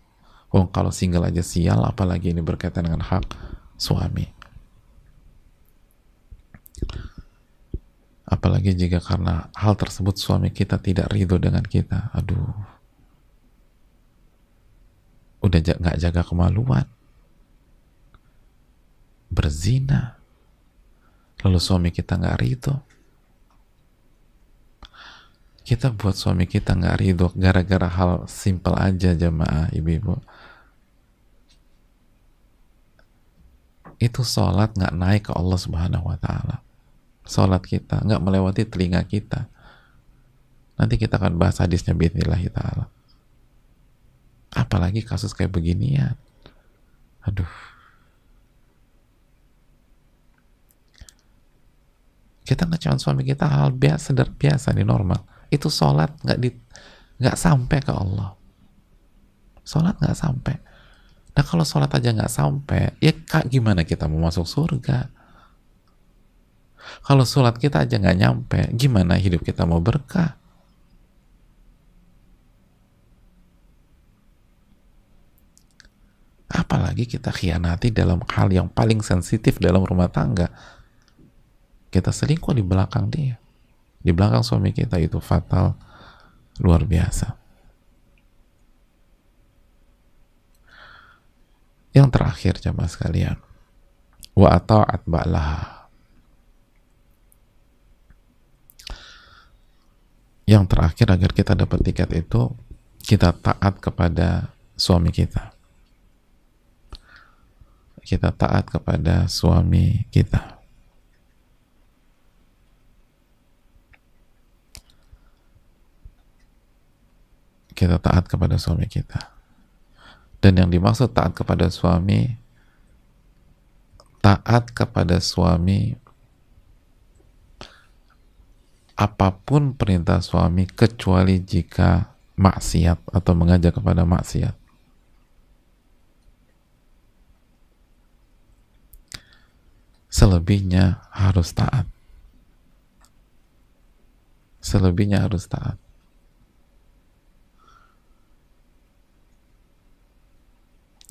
Oh, kalau single aja sial, apalagi ini berkaitan dengan hak suami. Apalagi jika karena hal tersebut suami kita tidak ridho dengan kita. Aduh, udah nggak jaga kemaluan, berzina, lalu suami kita nggak ridho. Kita buat suami kita nggak ridho gara-gara hal simpel aja, jamaah ibu-ibu. Itu sholat nggak naik ke Allah Subhanahu Wa Taala. Sholat kita nggak melewati telinga kita. Nanti kita akan bahas hadisnya biidznillah ta'ala. Apalagi kasus kayak beginian. Aduh. Kita ngecewain suami kita hal biasa, biasa nih, normal. Itu sholat nggak sampai ke Allah. Sholat nggak sampai. Nah kalau sholat aja nggak sampai, ya kak gimana kita mau masuk surga? Kalau sholat kita aja nggak nyampe, gimana hidup kita mau berkah? Apalagi kita khianati dalam hal yang paling sensitif dalam rumah tangga. Kita selingkuh di belakang dia, di belakang suami kita, itu fatal, luar biasa. Yang terakhir jamaah sekalian, wa ata'at ba'laha. Yang terakhir agar kita dapat tiket itu, kita taat kepada suami kita. Kita taat kepada suami kita. Kita taat kepada suami kita. Dan yang dimaksud taat kepada suami, taat kepada suami apapun perintah suami kecuali jika maksiat atau mengajak kepada maksiat. Selebihnya harus taat. Selebihnya harus taat.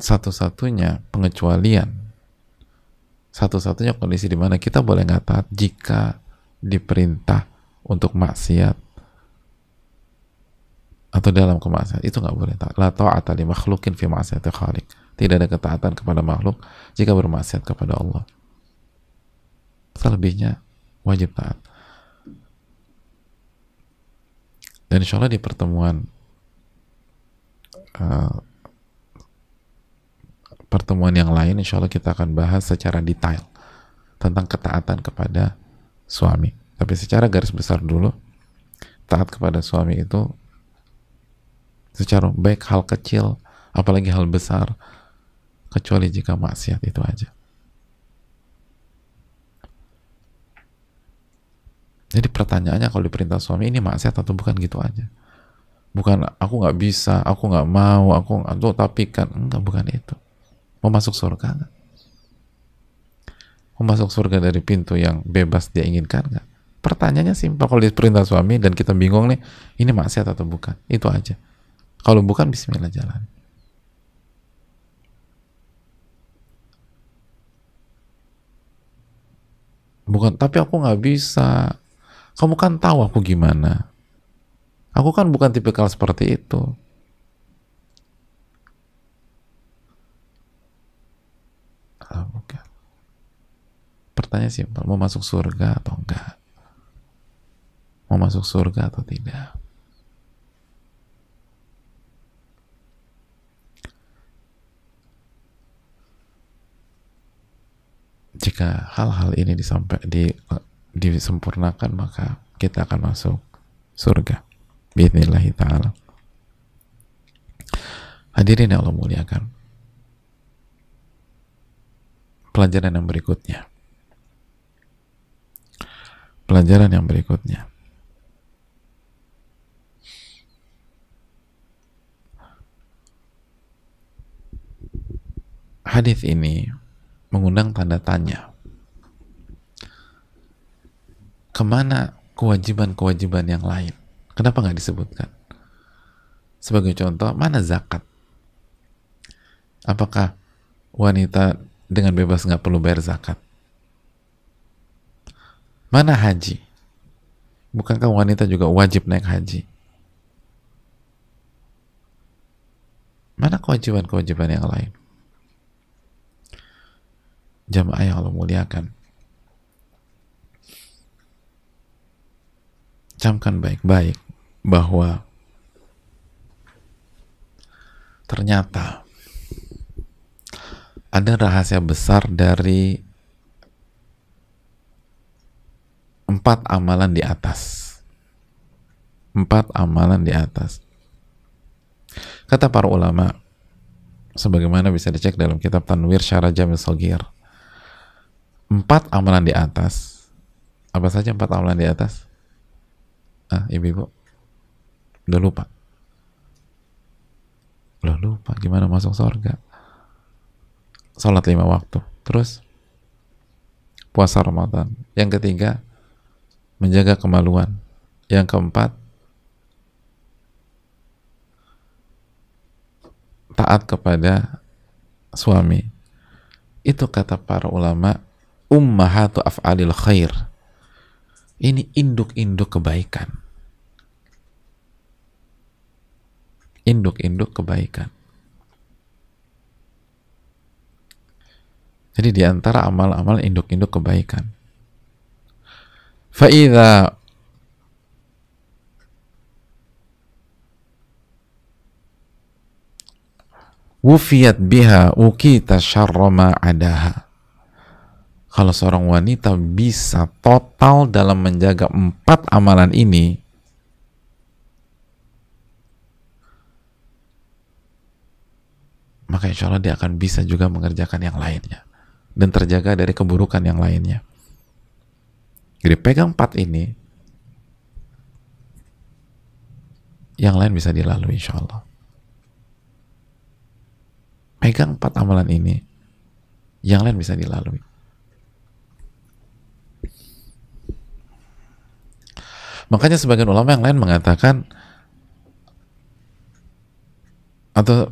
Satu-satunya pengecualian, satu-satunya kondisi di mana kita boleh nggak taat jika diperintah untuk maksiat atau dalam kemaksiatan, itu nggak boleh taat. La ta'ata li makhlukin fi ma'siyati khaliq. Tidak ada ketaatan kepada makhluk jika bermaksiat kepada Allah. Selebihnya wajib taat. Dan insya Allah di pertemuan yang lain, insya Allah kita akan bahas secara detail tentang ketaatan kepada suami. Tapi secara garis besar dulu, taat kepada suami itu secara baik hal kecil, apalagi hal besar, kecuali jika maksiat, itu aja. Jadi pertanyaannya kalau diperintah suami ini maksiat atau bukan, gitu aja. Bukan aku nggak bisa, aku nggak mau, aku tapi kan enggak, bukan itu. Mau masuk surga nggak? Mau masuk surga dari pintu yang bebas dia inginkan nggak? Pertanyaannya simpel. Kalau diperintah suami dan kita bingung nih, ini maksiat atau bukan, itu aja. Kalau bukan, bismillah, jalan. Bukan, tapi aku nggak bisa. Kamu kan tahu aku gimana. Aku kan bukan tipikal seperti itu. Bukan. Pertanyaan simpel, mau masuk surga atau enggak? Mau masuk surga atau tidak? Jika hal-hal ini disempurnakan, maka kita akan masuk surga biidznillah ta'ala. Hadirin yang Allah muliakan, pelajaran yang berikutnya, hadis ini mengundang tanda tanya. Kemana kewajiban-kewajiban yang lain? Kenapa nggak disebutkan? Sebagai contoh, mana zakat? Apakah wanita dengan bebas nggak perlu bayar zakat? Mana haji? Bukankah wanita juga wajib naik haji? Mana kewajiban-kewajiban yang lain? Jamaah yang Allah muliakan, camkan baik-baik bahwa ternyata ada rahasia besar dari 4 amalan di atas. 4 amalan di atas. Kata para ulama, sebagaimana bisa dicek dalam kitab Tanwir Syarah Jamil Shagir, 4 amalan di atas. Apa saja 4 amalan di atas? Ibu-ibu udah lupa? Udah lupa gimana masuk surga? Salat 5 waktu, terus puasa Ramadan. Yang ketiga, menjaga kemaluan. Yang keempat, taat kepada suami. Itu kata para ulama, ummahatu af'alil khair. Ini induk-induk kebaikan. Induk-induk kebaikan. Jadi di antara amal-amal induk-induk kebaikan. Fa'idha wufiyat biha ukita syarra ma adaha. Kalau seorang wanita bisa total dalam menjaga 4 amalan ini, maka insya Allah dia akan bisa juga mengerjakan yang lainnya dan terjaga dari keburukan yang lainnya. Jadi pegang 4 ini, yang lain bisa dilalui insya Allah. Pegang 4 amalan ini, yang lain bisa dilalui. Makanya sebagian ulama yang lain mengatakan, atau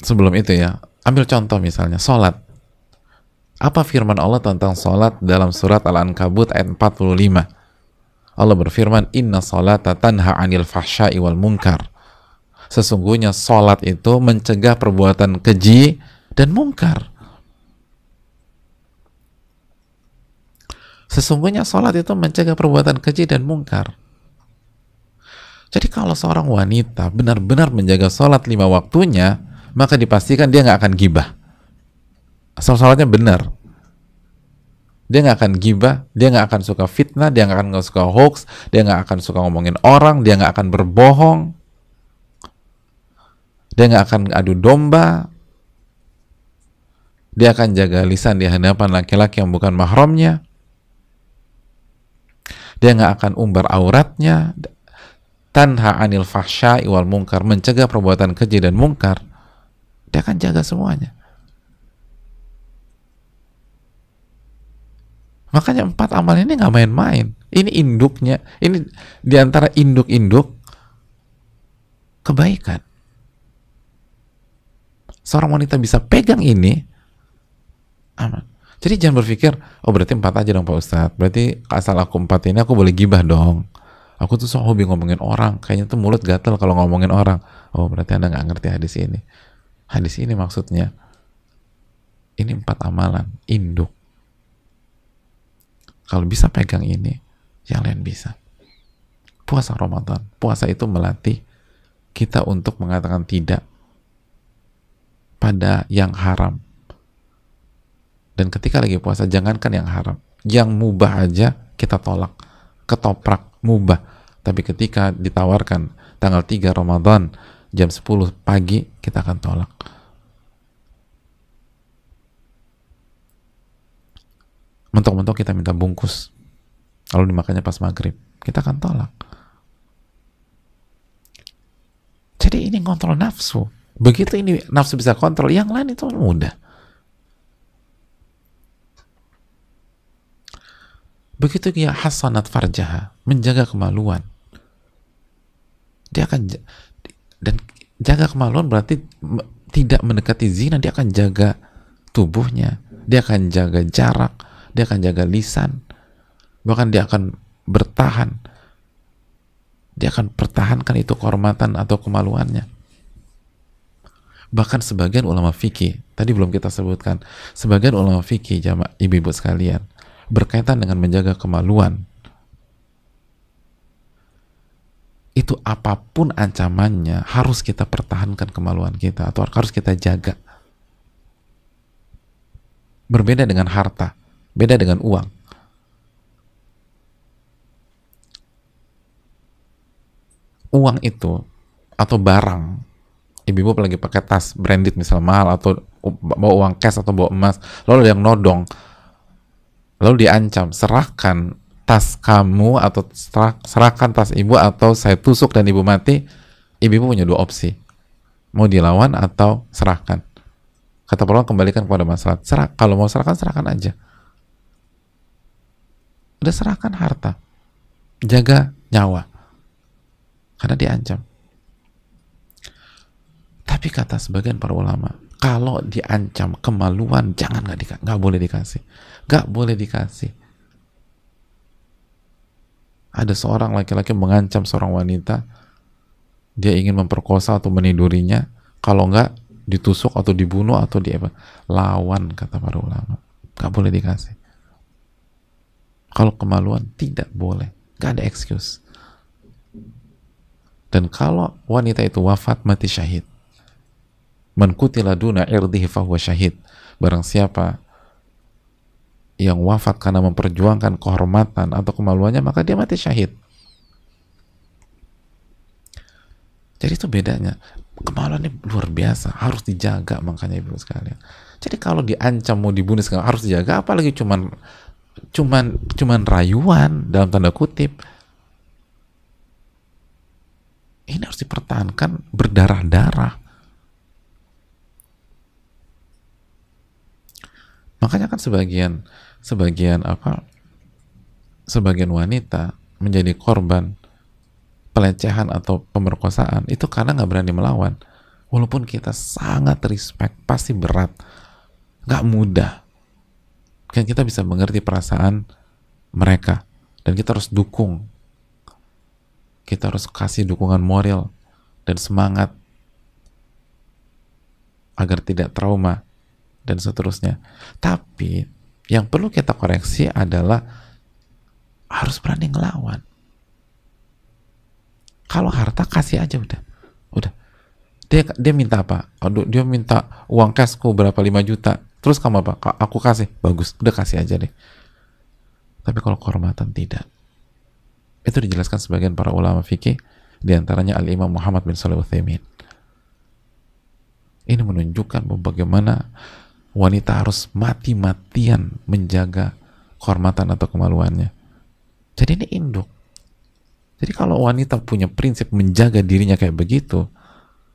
sebelum itu ya, ambil contoh misalnya sholat. Apa firman Allah tentang sholat dalam surat Al-Ankabut ayat 45? Allah berfirman, inna sholata tanha anil fahsya'i wal munkar. Sesungguhnya sholat itu mencegah perbuatan keji dan mungkar. Sesungguhnya sholat itu mencegah perbuatan keji dan mungkar. Jadi kalau seorang wanita benar-benar menjaga sholat 5 waktunya, maka dipastikan dia nggak akan gibah. Asal sholatnya benar. Dia nggak akan gibah, dia nggak akan suka fitnah, dia nggak akan suka hoax, dia nggak akan suka ngomongin orang, dia nggak akan berbohong, dia nggak akan adu domba, dia akan jaga lisan di hadapan laki-laki yang bukan mahramnya, dia nggak akan umbar auratnya, tanha anil fahsya'i wal munkar, mencegah perbuatan keji dan mungkar. Dia akan jaga semuanya. Makanya 4 amal ini nggak main-main. Ini induknya, ini diantara induk-induk kebaikan. Seorang wanita bisa pegang ini, aman. Jadi jangan berpikir, oh berarti 4 aja dong Pak Ustadz. Berarti asal aku 4 ini aku boleh gibah dong. Aku tuh so hobi ngomongin orang. Kayaknya tuh mulut gatel kalau ngomongin orang. Oh berarti Anda nggak ngerti hadis ini. Hadis ini maksudnya, ini 4 amalan, induk. Kalau bisa pegang ini, yang lain bisa. Puasa Ramadan. Puasa itu melatih kita untuk mengatakan tidak pada yang haram. Dan ketika lagi puasa, jangankan yang haram, yang mubah aja kita tolak. Ketoprak, mubah. Tapi ketika ditawarkan tanggal 3 Ramadan, jam 10 pagi, kita akan tolak. Mentok-mentok kita minta bungkus, lalu dimakannya pas maghrib, kita akan tolak. Jadi ini kontrol nafsu. Begitu ini nafsu bisa kontrol, yang lain itu mudah. Begitu dia hasanat farjaha, menjaga kemaluan. Dia akan, dan jaga kemaluan berarti tidak mendekati zina, dia akan jaga tubuhnya, dia akan jaga jarak, dia akan jaga lisan, bahkan dia akan bertahan, dia akan pertahankan itu kehormatan atau kemaluannya. Bahkan sebagian ulama fikih, tadi belum kita sebutkan, sebagian ulama fikih, jamaah ibu-ibu sekalian, berkaitan dengan menjaga kemaluan, itu apapun ancamannya harus kita pertahankan kemaluan kita atau harus kita jaga. Berbeda dengan harta, beda dengan uang. Uang itu atau barang, ibu-ibu apalagi pakai tas branded misal mahal atau bawa uang cash atau bawa emas, lalu ada yang nodong, lalu diancam, serahkan tas kamu atau serahkan tas ibu atau saya tusuk dan ibu mati. Ibu punya dua opsi, mau dilawan atau serahkan. Kata Allah, kembalikan kepada masalah. Kalau mau serahkan, serahkan aja. Udah serahkan harta, jaga nyawa, karena diancam. Tapi kata sebagian para ulama, kalau diancam kemaluan, jangan, nggak boleh dikasih, nggak boleh dikasih. Ada seorang laki-laki mengancam seorang wanita, dia ingin memperkosa atau menidurinya, kalau nggak ditusuk atau dibunuh atau lawan, kata para ulama, nggak boleh dikasih. Kalau kemaluan tidak boleh, nggak ada excuse. Dan kalau wanita itu wafat, mati syahid. Man qutila duna irdihi fahuwa syahid. Barang siapa yang wafat karena memperjuangkan kehormatan atau kemaluannya, maka dia mati syahid. Jadi itu bedanya. Kemaluan ini luar biasa, harus dijaga, makanya ibu sekalian. Jadi kalau diancam mau dibunuh harus dijaga, apalagi cuman rayuan dalam tanda kutip. Ini harus dipertahankan berdarah-darah. Makanya kan sebagian wanita menjadi korban pelecehan atau pemerkosaan itu karena nggak berani melawan. Walaupun kita sangat respect, pasti berat, nggak mudah. Kan kita bisa mengerti perasaan mereka dan kita harus dukung. Kita harus kasih dukungan moral dan semangat agar tidak trauma dan seterusnya. Tapi yang perlu kita koreksi adalah harus berani ngelawan. Kalau harta kasih aja udah. Dia minta apa? Dia minta uang cashku berapa, 5 juta. Terus kamu apa? Aku kasih. Bagus, udah kasih aja deh. Tapi kalau kehormatan tidak. Itu dijelaskan sebagian para ulama fikih, diantaranya Al-Imam Muhammad bin Shalih Al-Utsaimin. Ini menunjukkan bahwa bagaimana wanita harus mati-matian menjaga kehormatan atau kemaluannya. Jadi ini induk. Jadi kalau wanita punya prinsip menjaga dirinya kayak begitu,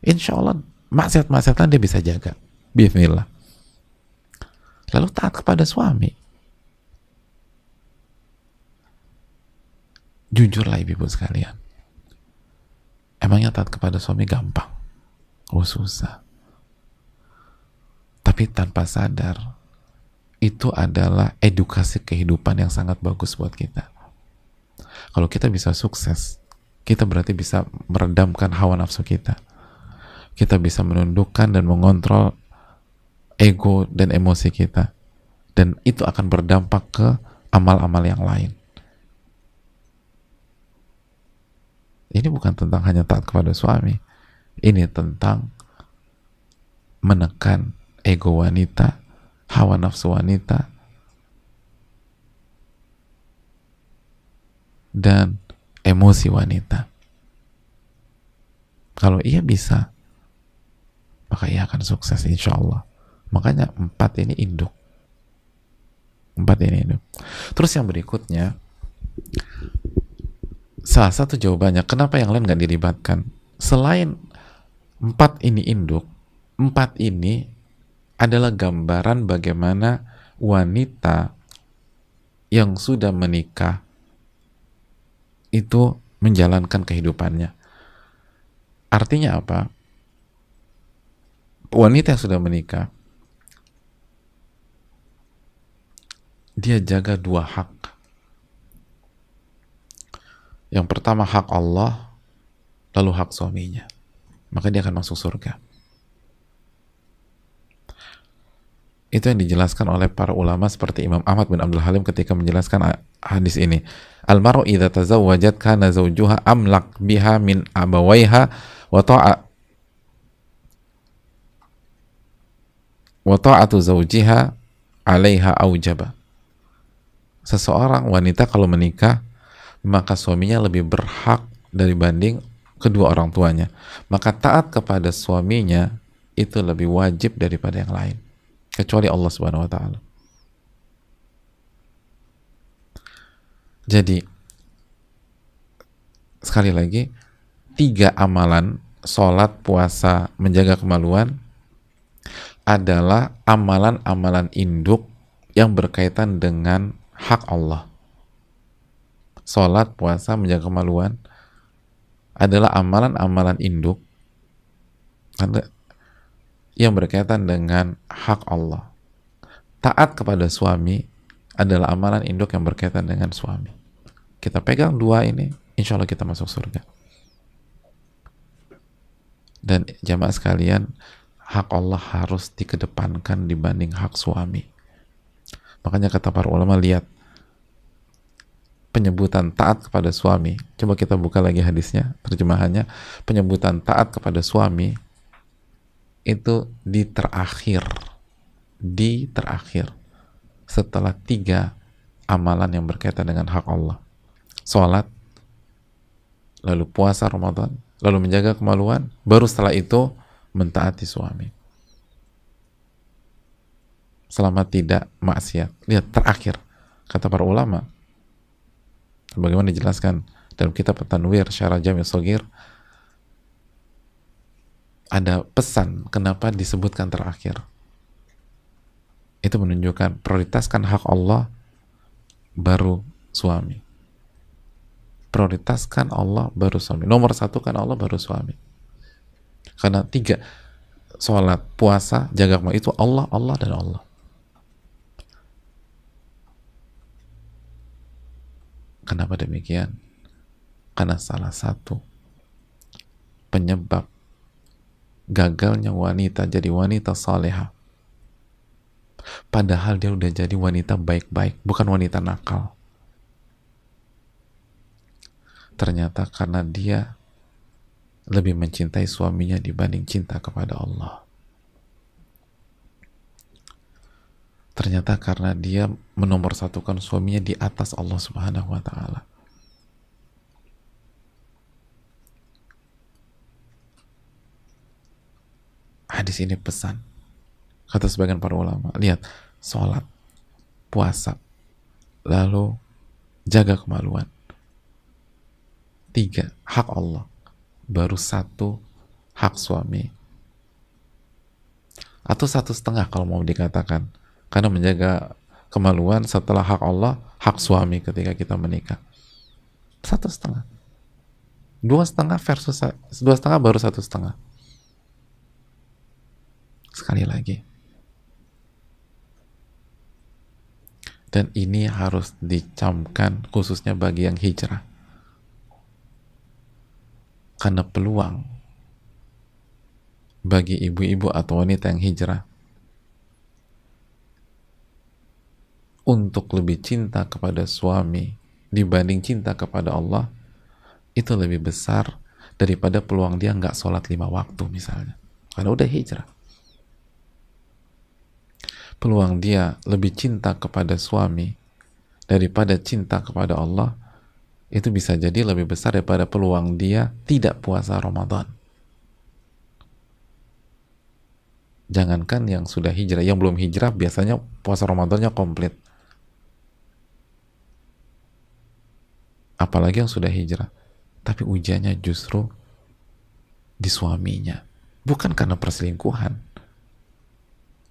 insya Allah maksiat-maksiatan dia bisa jaga. Bismillah. Lalu taat kepada suami. Jujurlah ibu-ibu sekalian. Emangnya taat kepada suami gampang? Oh susah. Tapi tanpa sadar, itu adalah edukasi kehidupan yang sangat bagus buat kita. Kalau kita bisa sukses, kita berarti bisa meredamkan hawa nafsu kita. Kita bisa menundukkan dan mengontrol ego dan emosi kita. Dan itu akan berdampak ke amal-amal yang lain. Ini bukan tentang hanya taat kepada suami. Ini tentang menekan ego wanita, hawa nafsu wanita, dan emosi wanita. Kalau ia bisa, maka ia akan sukses insya Allah. Makanya 4 ini induk. 4 ini induk. Terus yang berikutnya, salah satu jawabannya kenapa yang lain nggak dilibatkan, selain 4 ini induk, 4 ini adalah gambaran bagaimana wanita yang sudah menikah itu menjalankan kehidupannya. Artinya apa? Wanita yang sudah menikah, dia jaga 2 hak. Yang pertama hak Allah, lalu hak suaminya. Maka dia akan masuk surga. Itu yang dijelaskan oleh para ulama seperti Imam Ahmad bin Abdul Halim ketika menjelaskan hadis ini. Al-mar'u idza tazawwajat kana zawjuha amlak biha min abawaiha wa ta'a wa ta'atu zawjiha 'alaiha aujaba. Seseorang wanita kalau menikah, maka suaminya lebih berhak dibanding kedua orang tuanya. Maka taat kepada suaminya itu lebih wajib daripada yang lain, kecuali Allah Subhanahu wa taala. Jadi sekali lagi, 3 amalan, sholat, puasa, menjaga kemaluan, adalah amalan-amalan induk yang berkaitan dengan hak Allah. Sholat, puasa, menjaga kemaluan adalah amalan-amalan induk yang berkaitan dengan hak Allah. Taat kepada suami adalah amalan induk yang berkaitan dengan suami. Kita pegang 2 ini, insya Allah kita masuk surga. Dan jamaah sekalian, hak Allah harus dikedepankan dibanding hak suami. Makanya kata para ulama, lihat penyebutan taat kepada suami. Coba kita buka lagi hadisnya, terjemahannya. Penyebutan taat kepada suami itu di terakhir setelah 3 amalan yang berkaitan dengan hak Allah. Sholat, lalu puasa Ramadan, lalu menjaga kemaluan, baru setelah itu mentaati suami selama tidak maksiat. Lihat terakhir, kata para ulama, bagaimana dijelaskan dalam kitab At-Tanwir Syarah Jami' Shaghir, ada pesan kenapa disebutkan terakhir. Itu menunjukkan prioritaskan hak Allah baru suami. Prioritaskan Allah baru suami. Nomor 1 kan Allah baru suami. Karena 3, sholat, puasa, jaga kemaluan, itu Allah, Allah, dan Allah. Kenapa demikian? Karena salah satu penyebab gagalnya wanita jadi wanita salehah, padahal dia udah jadi wanita baik-baik, bukan wanita nakal, ternyata karena dia lebih mencintai suaminya dibanding cinta kepada Allah. Ternyata karena dia menomorsatukan suaminya di atas Allah Subhanahu wa taala. Hadis ini pesan, kata sebagian para ulama, lihat, sholat, puasa, lalu jaga kemaluan, 3 hak Allah, baru 1 hak suami, atau 1,5 kalau mau dikatakan, karena menjaga kemaluan setelah hak Allah, hak suami ketika kita menikah 1,5, 2,5 versus 2,5 baru 1,5. Sekali lagi, dan ini harus dicamkan khususnya bagi yang hijrah, karena peluang bagi ibu-ibu atau wanita yang hijrah untuk lebih cinta kepada suami dibanding cinta kepada Allah itu lebih besar daripada peluang dia nggak sholat 5 waktu misalnya, karena udah hijrah. Peluang dia lebih cinta kepada suami daripada cinta kepada Allah itu bisa jadi lebih besar daripada peluang dia tidak puasa Ramadan. Jangankan yang sudah hijrah, yang belum hijrah biasanya puasa Ramadannya komplit, apalagi yang sudah hijrah. Tapi ujiannya justru di suaminya, bukan karena perselingkuhan,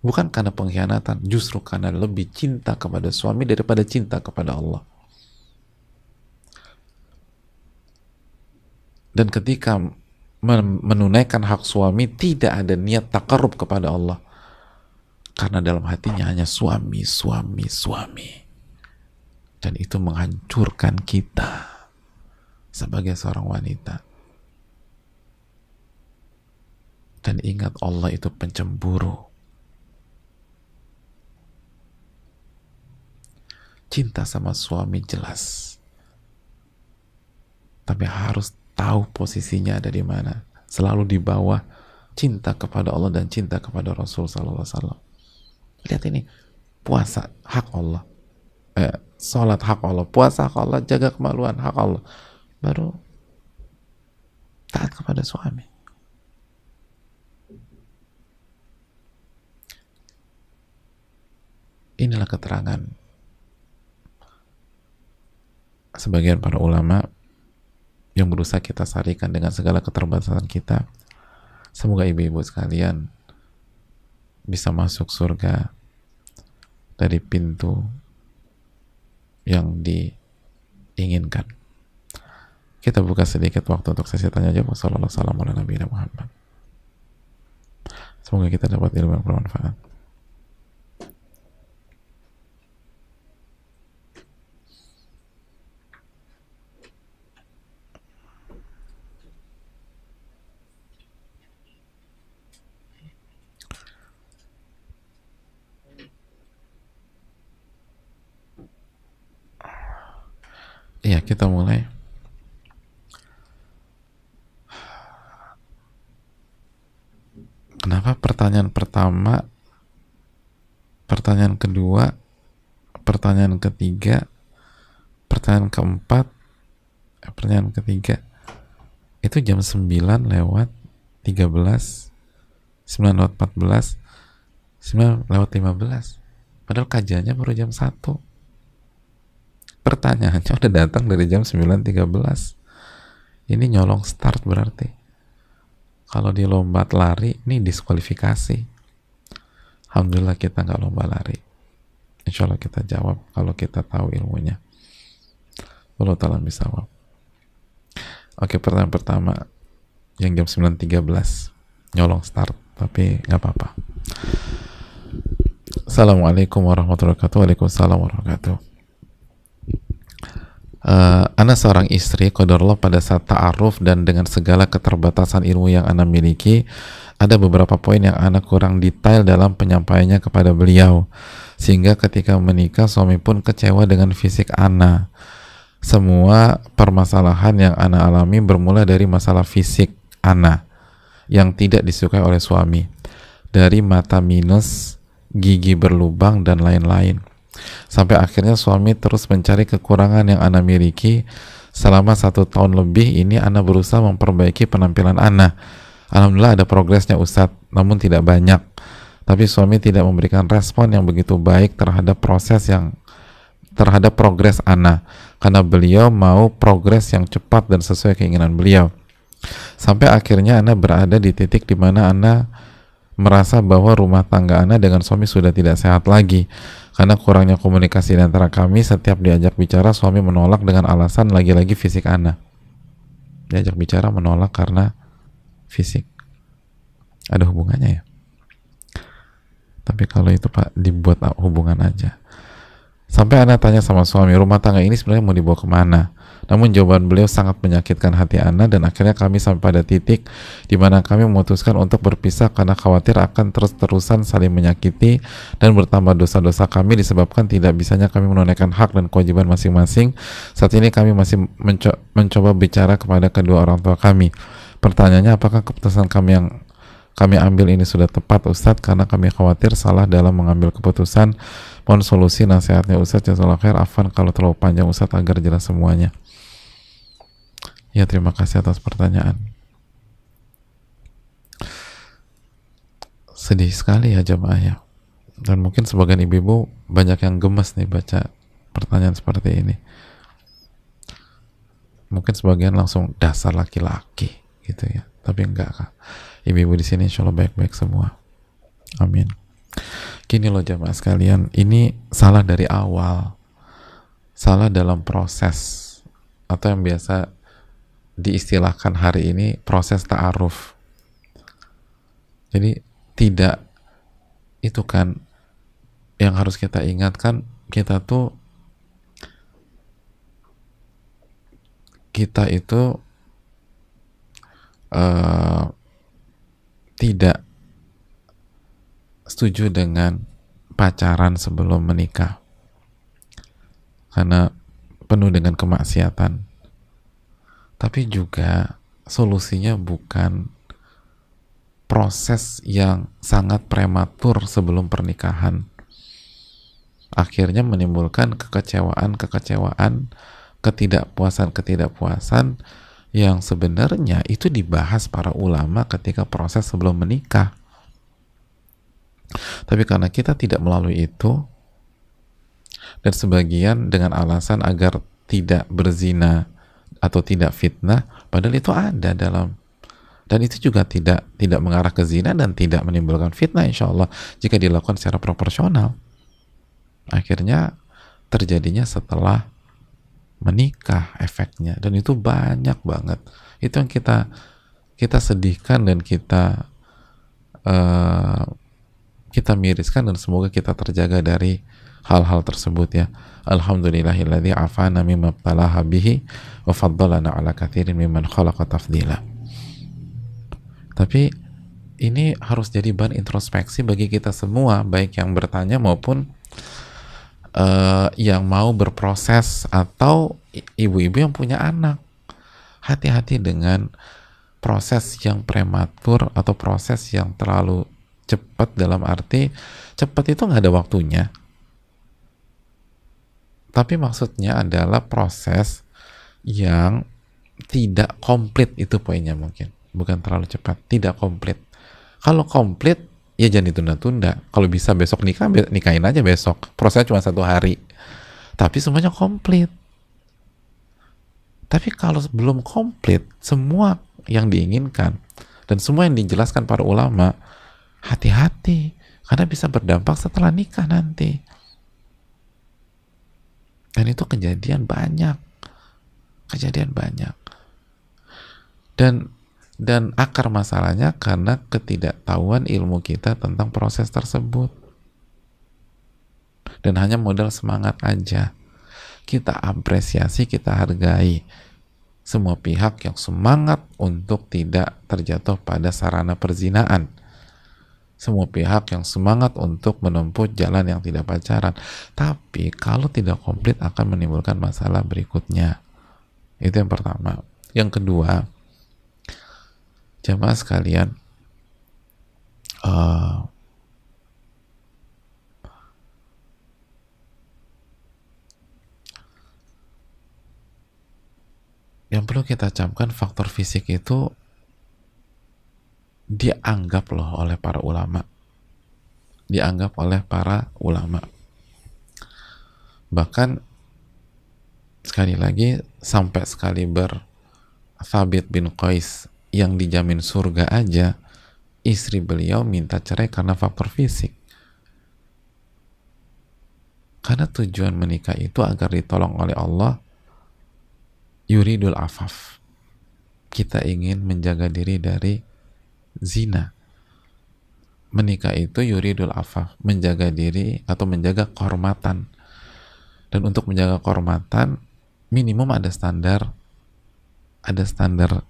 bukan karena pengkhianatan, justru karena lebih cinta kepada suami daripada cinta kepada Allah. Dan ketika menunaikan hak suami, tidak ada niat takarrub kepada Allah, karena dalam hatinya hanya suami, suami, suami. Dan itu menghancurkan kita sebagai seorang wanita. Dan ingat, Allah itu pencemburu. cinta sama suami jelas, tapi harus tahu posisinya ada di mana, selalu di bawah cinta kepada Allah dan cinta kepada Rasul Sallallahu Alaihi Wasallam. Lihat ini, puasa hak Allah, sholat hak Allah, puasa hak Allah, jaga kemaluan hak Allah, baru taat kepada suami. Inilah keterangan sebagian para ulama yang berusaha kita sarikan dengan segala keterbatasan kita. Semoga ibu-ibu sekalian bisa masuk surga dari pintu yang diinginkan. Kita buka sedikit waktu untuk sesi tanya jawab. Wassalamualaikum warahmatullahi wabarakatuh. Semoga kita dapat ilmu yang bermanfaat. Iya, kita mulai. Kenapa pertanyaan pertama, pertanyaan kedua, pertanyaan ketiga, pertanyaan keempat, pertanyaan ketiga itu jam 9 lewat 13, 9 lewat 14, 9 lewat 15, padahal kajiannya baru jam 1. Pertanyaannya udah datang dari jam 9.13. Ini nyolong start berarti. Kalau di lomba lari, ini diskualifikasi. Alhamdulillah kita nggak lomba lari. Insya Allah kita jawab kalau kita tahu ilmunya. Allah ta'ala bisa jawab. Oke, pertanyaan pertama yang jam 9.13 nyolong start, tapi nggak apa-apa. Assalamualaikum warahmatullahi wabarakatuh. Waalaikumsalam warahmatullahi wabarakatuh. Ana seorang istri, qadarullah pada saat ta'aruf dan dengan segala keterbatasan ilmu yang Ana miliki, ada beberapa poin yang Ana kurang detail dalam penyampaiannya kepada beliau, sehingga ketika menikah suami pun kecewa dengan fisik Ana. Semua permasalahan yang Ana alami bermula dari masalah fisik Ana yang tidak disukai oleh suami, dari mata minus, gigi berlubang, dan lain-lain. Sampai akhirnya suami terus mencari kekurangan yang Ana miliki. Selama 1 tahun lebih ini Ana berusaha memperbaiki penampilan Ana. Alhamdulillah ada progresnya Ustadz, namun tidak banyak. Tapi suami tidak memberikan respon yang begitu baik terhadap progres Ana, karena beliau mau progres yang cepat dan sesuai keinginan beliau. Sampai akhirnya Ana berada di titik di mana Ana merasa bahwa rumah tangga Ana dengan suami sudah tidak sehat lagi karena kurangnya komunikasi di antara kami. Setiap diajak bicara suami menolak dengan alasan lagi-lagi fisik Ana. Diajak bicara menolak karena fisik. Ada hubungannya ya? Tapi kalau itu Pak, dibuat hubungan aja. Sampai Ana tanya sama suami, rumah tangga ini sebenarnya mau dibawa kemana? Namun jawaban beliau sangat menyakitkan hati Ana, dan akhirnya kami sampai pada titik di mana kami memutuskan untuk berpisah karena khawatir akan terus-terusan saling menyakiti dan bertambah dosa-dosa kami disebabkan tidak bisanya kami menunaikan hak dan kewajiban masing-masing. Saat ini kami masih mencoba bicara kepada kedua orang tua kami. Pertanyaannya, apakah keputusan kami yang kami ambil ini sudah tepat Ustadz? Karena kami khawatir salah dalam mengambil keputusan. Mohon solusi nasihatnya Ustadz. Jazakallahu khair. Afwan kalau terlalu panjang Ustadz, agar jelas semuanya. Ya, terima kasih atas pertanyaan. Sedih sekali ya jemaah ya. Dan mungkin sebagian ibu-ibu banyak yang gemes nih baca pertanyaan seperti ini. Mungkin sebagian langsung dasar laki-laki gitu ya. Tapi enggak Kak. Ibu-ibu di sini insya Allah baik-baik semua. Amin. Gini loh jemaah sekalian, ini salah dari awal. Salah dalam proses, atau yang biasa diistilahkan hari ini proses ta'aruf. Jadi tidak, itu kan yang harus kita ingatkan, kita itu tidak setuju dengan pacaran sebelum menikah. karena penuh dengan kemaksiatan. Tapi juga solusinya bukan proses yang sangat prematur sebelum pernikahan, akhirnya menimbulkan kekecewaan, ketidakpuasan yang sebenarnya itu dibahas para ulama ketika proses sebelum menikah. Tapi karena kita tidak melalui itu, dan sebagian dengan alasan agar tidak berzina atau tidak fitnah, padahal itu ada dalam, dan itu juga tidak mengarah ke zina dan tidak menimbulkan fitnah insya Allah jika dilakukan secara proporsional. Akhirnya terjadinya setelah menikah efeknya, dan itu banyak banget. Itu yang kita sedihkan dan kita miriskan, dan semoga kita terjaga dari hal-hal tersebut ya. Alhamdulillahilladzi afana mimma btalaha bihi wa faddalana ala katsirin mimman khalaqa tafdila. Tapi ini harus jadi bahan introspeksi bagi kita semua, baik yang bertanya maupun yang mau berproses, atau ibu-ibu yang punya anak. Hati-hati dengan proses yang prematur atau proses yang terlalu cepat, dalam arti cepat itu nggak ada waktunya, tapi maksudnya adalah proses yang tidak komplit, itu poinnya mungkin. Bukan terlalu cepat, tidak komplit. Kalau komplit, ya jangan ditunda-tunda. Kalau bisa besok nikah, nikahin aja besok. Prosesnya cuma 1 hari. Tapi semuanya komplit. Tapi kalau belum komplit, semua yang diinginkan, dan semua yang dijelaskan para ulama, hati-hati. Karena bisa berdampak setelah nikah nanti. Dan itu kejadian banyak. Dan akar masalahnya karena ketidaktahuan ilmu kita tentang proses tersebut, dan hanya modal semangat aja. Kita apresiasi, kita hargai semua pihak yang semangat untuk tidak terjatuh pada sarana perzinaan, semua pihak yang semangat untuk menempuh jalan yang tidak pacaran. Tapi kalau tidak komplit akan menimbulkan masalah berikutnya. Itu yang pertama. Yang kedua, jamaah sekalian, yang perlu kita camkan, faktor fisik itu dianggap loh oleh para ulama, bahkan sekali lagi sampai sekali Thabit bin Qais yang dijamin surga aja, istri beliau minta cerai karena faktor fisik. Karena tujuan menikah itu agar ditolong oleh Allah, yuridul afaf, kita ingin menjaga diri dari zina. Menikah itu yuridul afaf, menjaga diri atau menjaga kehormatan. Dan untuk menjaga kehormatan, minimum ada standar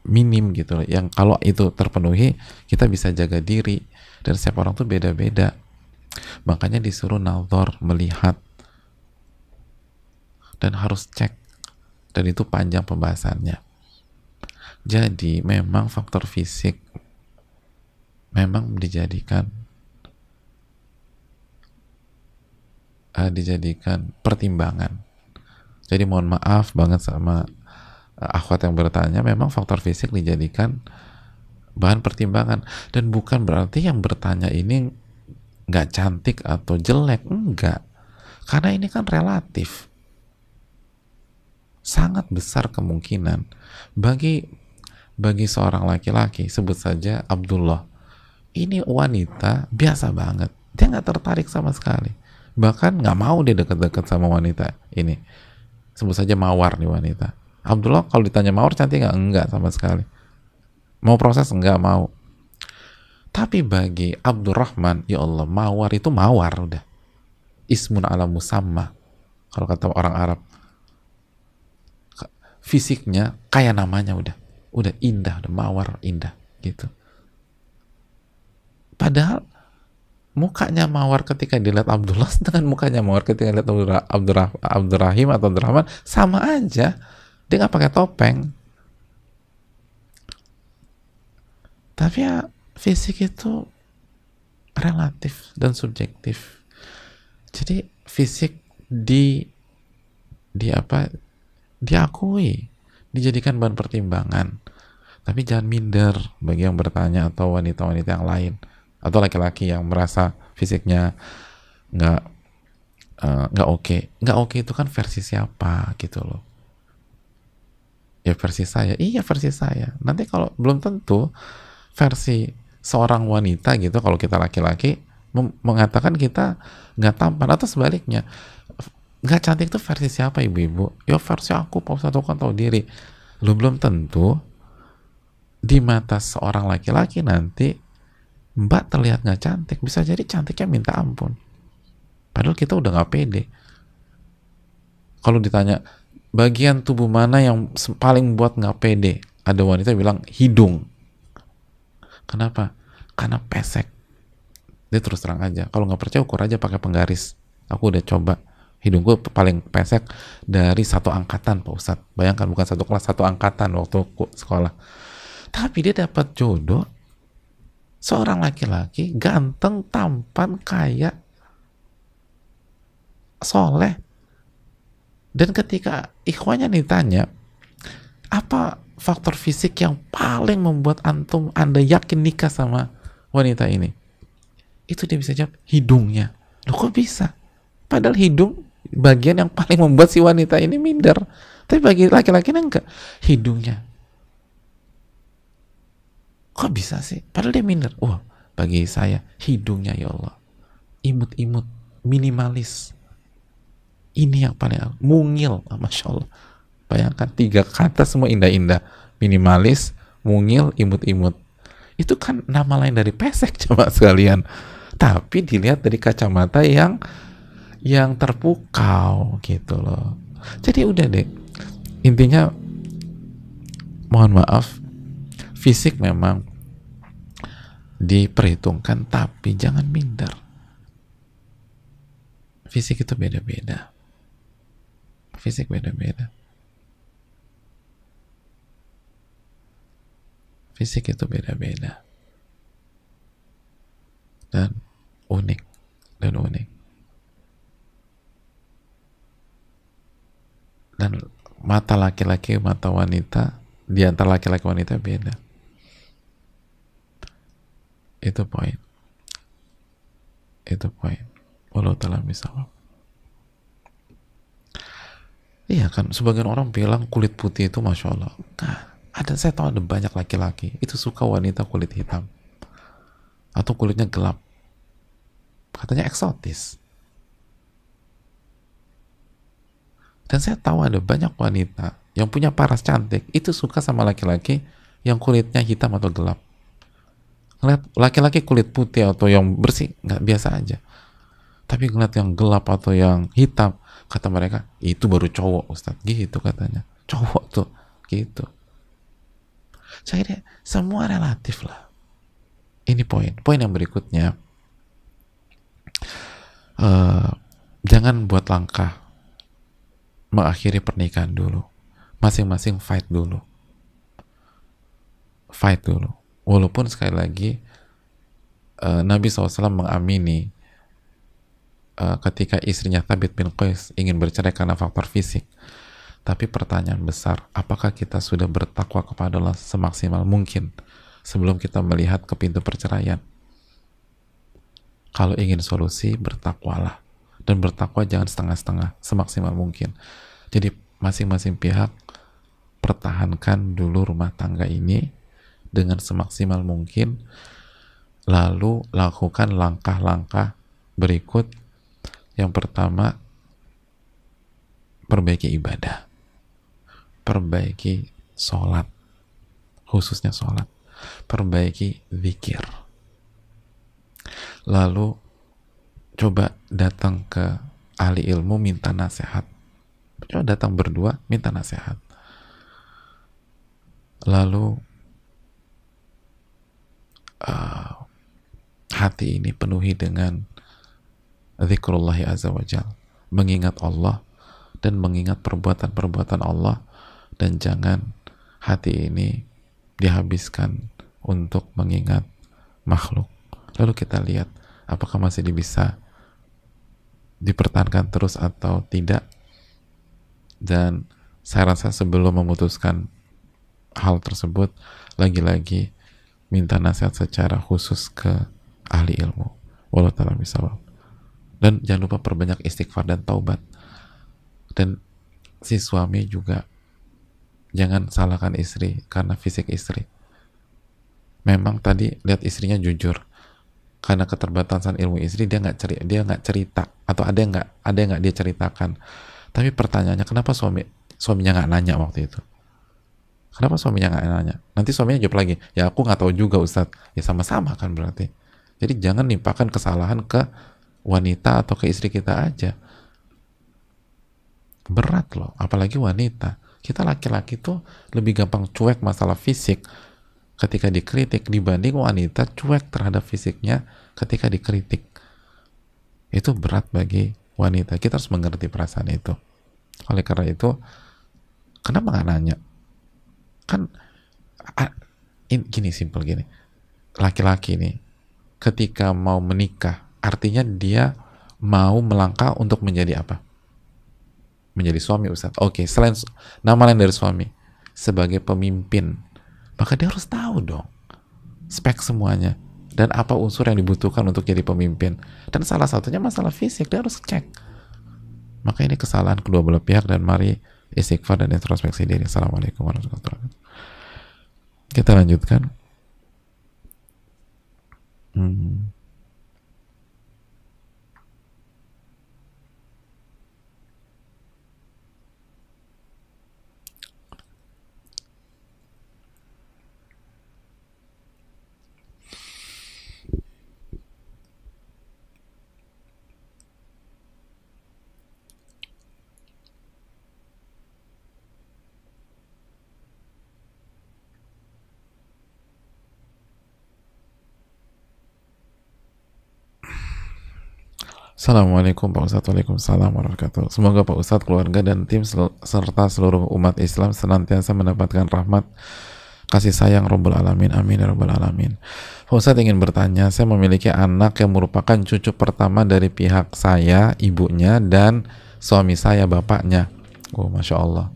minim gitu loh, yang kalau itu terpenuhi kita bisa jaga diri. Dan setiap orang tuh beda-beda, makanya disuruh nazar, melihat, dan harus cek, dan itu panjang pembahasannya. Jadi memang faktor fisik memang dijadikan pertimbangan. Jadi mohon maaf banget sama akhwat yang bertanya, memang faktor fisik dijadikan bahan pertimbangan, dan bukan berarti yang bertanya ini nggak cantik atau jelek, enggak, karena ini kan relatif. Sangat besar kemungkinan bagi seorang laki-laki, sebut saja Abdullah, ini wanita biasa banget, dia nggak tertarik sama sekali, bahkan nggak mau dia dekat-dekat sama wanita ini. Sebut saja Mawar nih wanita. Abdullah kalau ditanya Mawar cantik nggak? Enggak sama sekali. Mau proses? Enggak mau. Tapi bagi Abdurrahman, ya Allah, Mawar itu Mawar udah. Ismun ala musamma, kalau kata orang Arab. Fisiknya kayak namanya udah indah, udah Mawar, indah gitu. Padahal mukanya mawar ketika dilihat Abdullah dengan mukanya mawar ketika dilihat Abdurrahim atau Abdurrahman sama aja. Dia nggak pakai topeng. Tapi ya fisik itu relatif dan subjektif. Jadi fisik di apa, diakui, dijadikan bahan pertimbangan. Tapi jangan minder bagi yang bertanya atau wanita-wanita yang lain atau laki-laki yang merasa fisiknya nggak nggak oke. Nggak oke itu kan versi siapa gitu loh. Ya versi saya, iya versi saya. Nanti kalau belum tentu versi seorang wanita gitu, kalau kita laki-laki mengatakan kita nggak tampan, atau sebaliknya, nggak cantik itu versi siapa ibu-ibu? Ya versi aku, Pak Ustadz, aku kan tahu diri. Lu belum tentu di mata seorang laki-laki nanti Mbak terlihat nggak cantik, bisa jadi cantiknya minta ampun. Padahal kita udah nggak pede. Kalau ditanya bagian tubuh mana yang paling buat nggak pede, ada wanita bilang hidung. Kenapa? Karena pesek. Dia terus terang aja. Kalau nggak percaya ukur aja pakai penggaris. Aku udah coba. Hidungku paling pesek dari satu angkatan, Pak Ustadz. Bayangkan, bukan satu kelas, satu angkatan waktu sekolah. Tapi dia dapat jodoh seorang laki-laki ganteng, tampan, kaya, soleh. Dan ketika ikhwanya ditanya, apa faktor fisik yang paling membuat Anda yakin nikah sama wanita ini? Itu dia bisa jawab, hidungnya. Loh kok bisa? Padahal hidung bagian yang paling membuat si wanita ini minder. Tapi bagi laki-laki enggak. Hidungnya. Kok bisa sih? Padahal dia minder. Wah, bagi saya hidungnya, ya Allah. Imut-imut, minimalis. Ini yang paling mungil, Masya Allah. Bayangkan 3 kata semua indah-indah. Minimalis, mungil, imut-imut. Itu kan nama lain dari pesek, coba sekalian. Tapi dilihat dari kacamata yang terpukau gitu loh. Jadi udah deh. Intinya mohon maaf, fisik memang diperhitungkan, tapi jangan minder. Fisik itu beda-beda. Fisik beda-beda. Fisik itu beda-beda. Dan unik. Dan unik. Dan mata laki-laki, mata wanita, di antara laki-laki wanita beda. Itu poin. Itu poin. Wallahu ta'ala misal. Iya kan, sebagian orang bilang kulit putih itu Masya Allah. Nah, saya tahu ada banyak laki-laki itu suka wanita kulit hitam atau kulitnya gelap, katanya eksotis. Dan saya tahu ada banyak wanita yang punya paras cantik itu suka sama laki-laki yang kulitnya hitam atau gelap. Ngeliat laki-laki kulit putih atau yang bersih nggak, biasa aja. Tapi ngeliat yang gelap atau yang hitam, kata mereka itu baru cowok, Ustadz, gitu katanya. Cowok tuh gitu. Saya kira semua relatif lah. Ini poin yang berikutnya. Jangan buat langkah mengakhiri pernikahan dulu. Masing-masing fight dulu. Walaupun sekali lagi Nabi SAW mengamini ketika istrinya Thabit bin Qais ingin bercerai karena faktor fisik. Tapi pertanyaan besar, apakah kita sudah bertakwa kepada Allah semaksimal mungkin sebelum kita melihat ke pintu perceraian? Kalau ingin solusi, bertakwalah. Dan bertakwa jangan setengah-setengah, semaksimal mungkin. Jadi masing-masing pihak pertahankan dulu rumah tangga ini dengan semaksimal mungkin, lalu lakukan langkah-langkah berikut. Yang pertama, perbaiki ibadah, perbaiki sholat, khususnya sholat, perbaiki zikir, lalu coba datang ke ahli ilmu minta nasihat, coba datang berdua minta nasihat, lalu hati ini penuhi dengan zikrullahi azza wa jal, mengingat Allah dan mengingat perbuatan-perbuatan Allah, dan jangan hati ini dihabiskan untuk mengingat makhluk. Lalu kita lihat apakah masih bisa dipertahankan terus atau tidak. Dan saya rasa sebelum memutuskan hal tersebut, lagi-lagi minta nasihat secara khusus ke ahli ilmu. Wallahu ta'ala bishawab. Dan jangan lupa perbanyak istighfar dan taubat. Dan si suami juga jangan salahkan istri karena fisik istri. Memang tadi lihat istrinya jujur, karena keterbatasan ilmu istri dia nggak cerita, atau ada yang nggak dia ceritakan. Tapi pertanyaannya, kenapa suaminya nggak nanya waktu itu? Kenapa suaminya nggak nanya? Nanti suaminya jawab lagi, ya aku nggak tahu juga Ustadz. Ya sama-sama kan berarti. Jadi jangan nimpakan kesalahan ke wanita atau ke istri kita aja. Berat loh, apalagi wanita. Kita laki-laki tuh lebih gampang cuek masalah fisik ketika dikritik dibanding wanita cuek terhadap fisiknya ketika dikritik. Itu berat bagi wanita. Kita harus mengerti perasaan itu. Oleh karena itu, kenapa nggak nanya? Kan gini, simpel gini. Laki-laki nih, ketika mau menikah, artinya dia mau melangkah untuk menjadi apa? Menjadi suami, Ustaz. Oke, selain nama lain dari suami, sebagai pemimpin, maka dia harus tahu dong spek semuanya dan apa unsur yang dibutuhkan untuk jadi pemimpin. Dan salah satunya masalah fisik, dia harus cek. Maka ini kesalahan kedua belah pihak, dan mari istighfar dan introspeksi diri. Assalamualaikum warahmatullahi wabarakatuh. Kita lanjutkan. Assalamualaikum Pak Ustadz. Waalaikumsalam warahmatullahi wabarakatuh. Semoga Pak Ustadz, keluarga, dan tim serta seluruh umat Islam senantiasa mendapatkan rahmat kasih sayang Rabbul Alamin. Amin ya Rabbal Alamin. Pak Ustadz ingin bertanya, saya memiliki anak yang merupakan cucu pertama dari pihak saya, ibunya, dan suami saya, bapaknya. Oh, Masya Allah.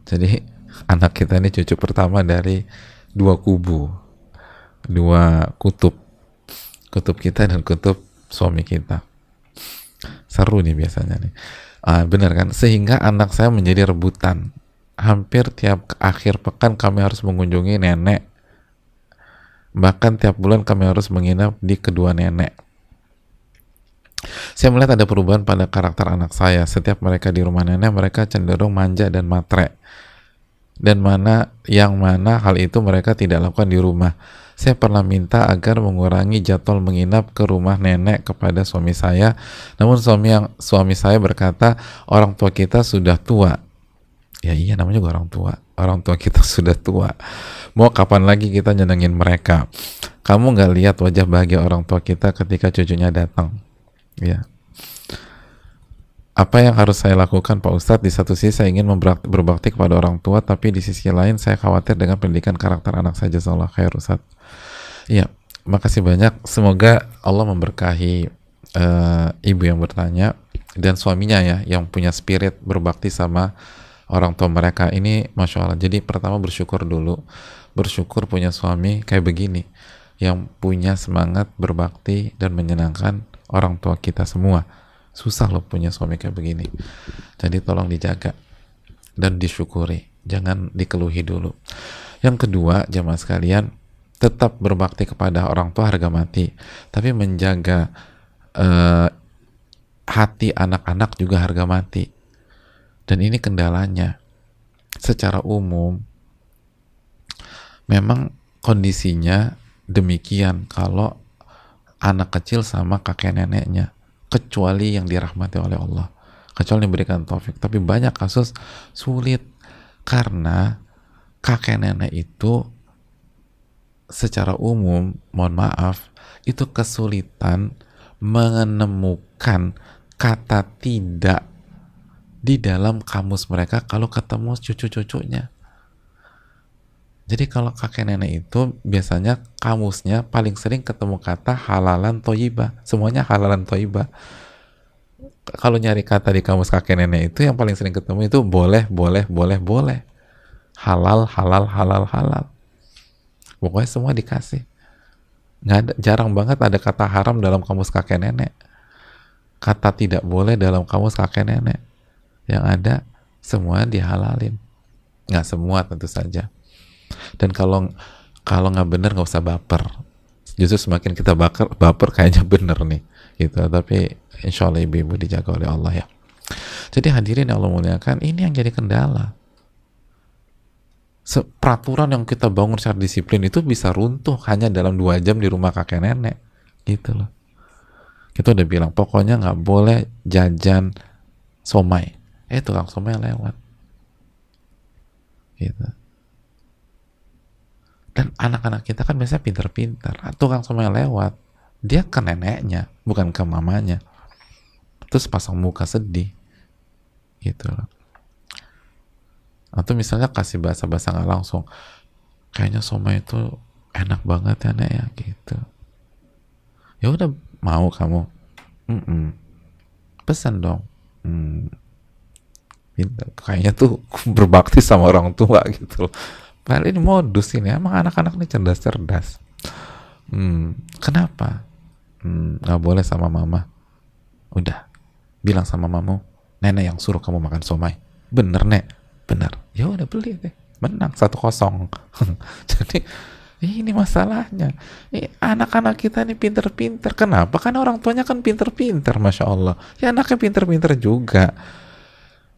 Jadi anak kita ini cucu pertama dari dua kubu, dua kutub kita dan kutub suami kita. Seru nih biasanya nih. Benar kan? Sehingga anak saya menjadi rebutan. Hampir tiap akhir pekan kami harus mengunjungi nenek. Bahkan tiap bulan kami harus menginap di kedua nenek. Saya melihat ada perubahan pada karakter anak saya. Setiap mereka di rumah nenek, mereka cenderung manja dan matre. Dan mana hal itu mereka tidak lakukan di rumah. Saya pernah minta agar mengurangi jadwal menginap ke rumah nenek kepada suami saya. Namun suami saya berkata, orang tua kita sudah tua. Ya iya, namanya juga orang tua. Orang tua kita sudah tua. Mau kapan lagi kita nyenengin mereka? Kamu nggak lihat wajah bahagia orang tua kita ketika cucunya datang? Ya. Apa yang harus saya lakukan Pak Ustadz? Di satu sisi saya ingin berbakti kepada orang tua, tapi di sisi lain saya khawatir dengan pendidikan karakter anak saya. Jazakallah khair Ustadz. Iya, makasih banyak. Semoga Allah memberkahi ibu yang bertanya dan suaminya ya, yang punya spirit berbakti sama orang tua mereka. Ini Masya Allah. Jadi pertama bersyukur dulu. Bersyukur punya suami kayak begini, yang punya semangat berbakti dan menyenangkan orang tua kita semua. Susah loh punya suami kayak begini. Jadi tolong dijaga dan disyukuri, jangan dikeluhi dulu. Yang kedua, jamaah sekalian, tetap berbakti kepada orang tua harga mati, tapi menjaga hati anak-anak juga harga mati. Dan ini kendalanya. Secara umum memang kondisinya demikian kalau anak kecil sama kakek neneknya, kecuali yang dirahmati oleh Allah, kecuali diberikan taufik. Tapi banyak kasus sulit karena kakek nenek itu secara umum, mohon maaf, itu kesulitan menemukan kata tidak di dalam kamus mereka kalau ketemu cucu-cucunya. Jadi kalau kakek nenek itu biasanya kamusnya paling sering ketemu kata halalan toyibah, semuanya halalan toyibah. Kalau nyari kata di kamus kakek nenek itu yang paling sering ketemu itu boleh, boleh, boleh, boleh, halal, halal, halal, halal. Pokoknya semua dikasih. Nggak ada, jarang banget ada kata haram dalam kamus kakek nenek. Kata tidak boleh dalam kamus kakek nenek. Yang ada semua dihalalin. Nggak semua tentu saja. Dan kalau nggak bener nggak usah baper. Justru semakin kita baper kayaknya bener nih. Gitu. Tapi insya Allah ibu-ibu dijaga oleh Allah ya. Jadi hadirin yang Allah muliakan, ini yang jadi kendala. Peraturan yang kita bangun secara disiplin itu bisa runtuh hanya dalam 2 jam di rumah kakek nenek. Gitu loh. Kita udah bilang, pokoknya nggak boleh jajan somai. Tukang somai lewat. Gitu. Dan anak-anak kita kan biasanya pinter-pinter. Tukang somai lewat, dia ke neneknya, bukan ke mamanya. Terus pasang muka sedih. Gitu loh. Atau misalnya kasih bahasa-bahasa nggak langsung, kayaknya somai itu enak banget ya nek ya, gitu. Ya udah, mau kamu? Pesan dong. Kayaknya tuh berbakti sama orang tua gitu loh. Padahal ini modus ini, emang anak-anak ini cerdas-cerdas. Kenapa? Nggak boleh sama mama. Udah, bilang sama mamu, nenek yang suruh kamu makan somai. Bener nek? Bener. Ya udah beli deh, menang 1-0. Jadi ini masalahnya. Anak-anak kita ini pinter-pinter. Kenapa? Karena orang tuanya kan pinter-pinter, masya Allah. Ya anaknya pinter-pinter juga.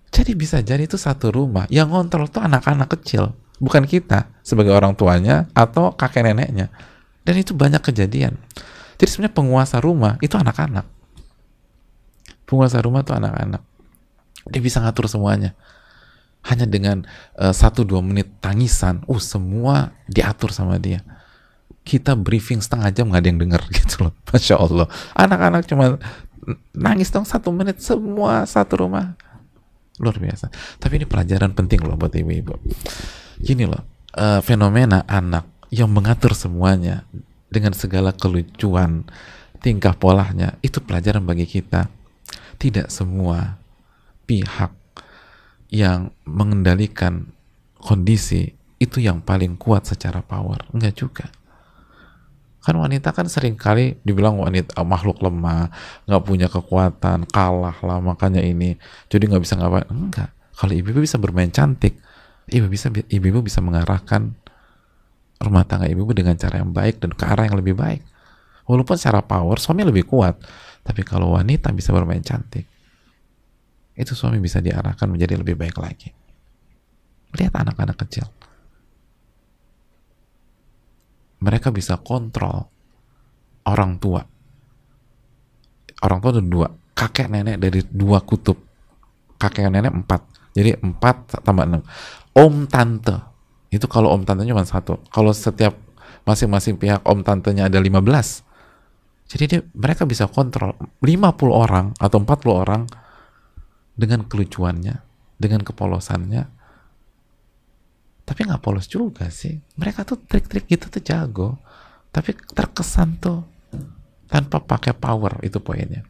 Jadi bisa jadi itu satu rumah yang ngontrol tuh anak-anak kecil, bukan kita sebagai orang tuanya atau kakek neneknya. Dan itu banyak kejadian. Jadi sebenarnya penguasa rumah itu anak-anak. Penguasa rumah itu anak-anak. Dia bisa ngatur semuanya. Hanya dengan 1-2 menit tangisan, semua diatur sama dia. Kita briefing setengah jam nggak ada yang dengar gitu loh, masya Allah. Anak-anak cuma nangis dong 1 menit, semua satu rumah, luar biasa. Tapi ini pelajaran penting loh buat ibu-ibu. Gini loh, fenomena anak yang mengatur semuanya dengan segala kelucuan, tingkah polanya, itu pelajaran bagi kita. Tidak semua pihak yang mengendalikan kondisi itu yang paling kuat secara power. Enggak juga. Kan wanita kan sering kali dibilang wanita makhluk lemah, nggak punya kekuatan, kalah lah, makanya ini jadi nggak bisa ngapain. Enggak. Kalau ibu-ibu bisa bermain cantik, ibu-ibu bisa mengarahkan rumah tangga ibu-ibu dengan cara yang baik dan ke arah yang lebih baik. Walaupun secara power suami lebih kuat, tapi kalau wanita bisa bermain cantik, itu suami bisa diarahkan menjadi lebih baik lagi. Lihat anak-anak kecil. Mereka bisa kontrol orang tua. Orang tua ada 2. Kakek nenek dari 2 kutub. Kakek nenek 4. Jadi 4 tambah 6. Om tante. Itu kalau om tante cuma 1. Kalau setiap masing-masing pihak om tantenya ada 15. Jadi mereka bisa kontrol 50 orang atau 40 orang dengan kelucuannya, dengan kepolosannya. Tapi nggak polos juga sih. Mereka tuh trik-trik gitu tuh jago. Tapi terkesan tuh tanpa pakai power, itu poinnya.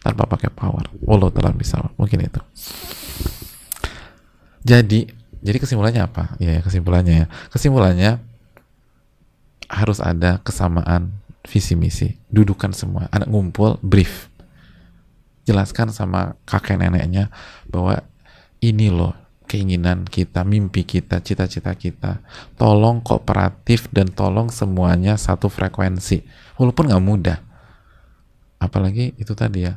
Tanpa pakai power. Allah telah bisa. Mungkin itu. Jadi kesimpulannya apa? Ya kesimpulannya ya. Kesimpulannya harus ada kesamaan visi misi. Dudukan semua. Anak ngumpul, brief. Jelaskan sama kakek neneknya bahwa ini loh keinginan kita, mimpi kita, cita-cita kita. Tolong kooperatif dan tolong semuanya satu frekuensi. Walaupun nggak mudah. Apalagi itu tadi ya,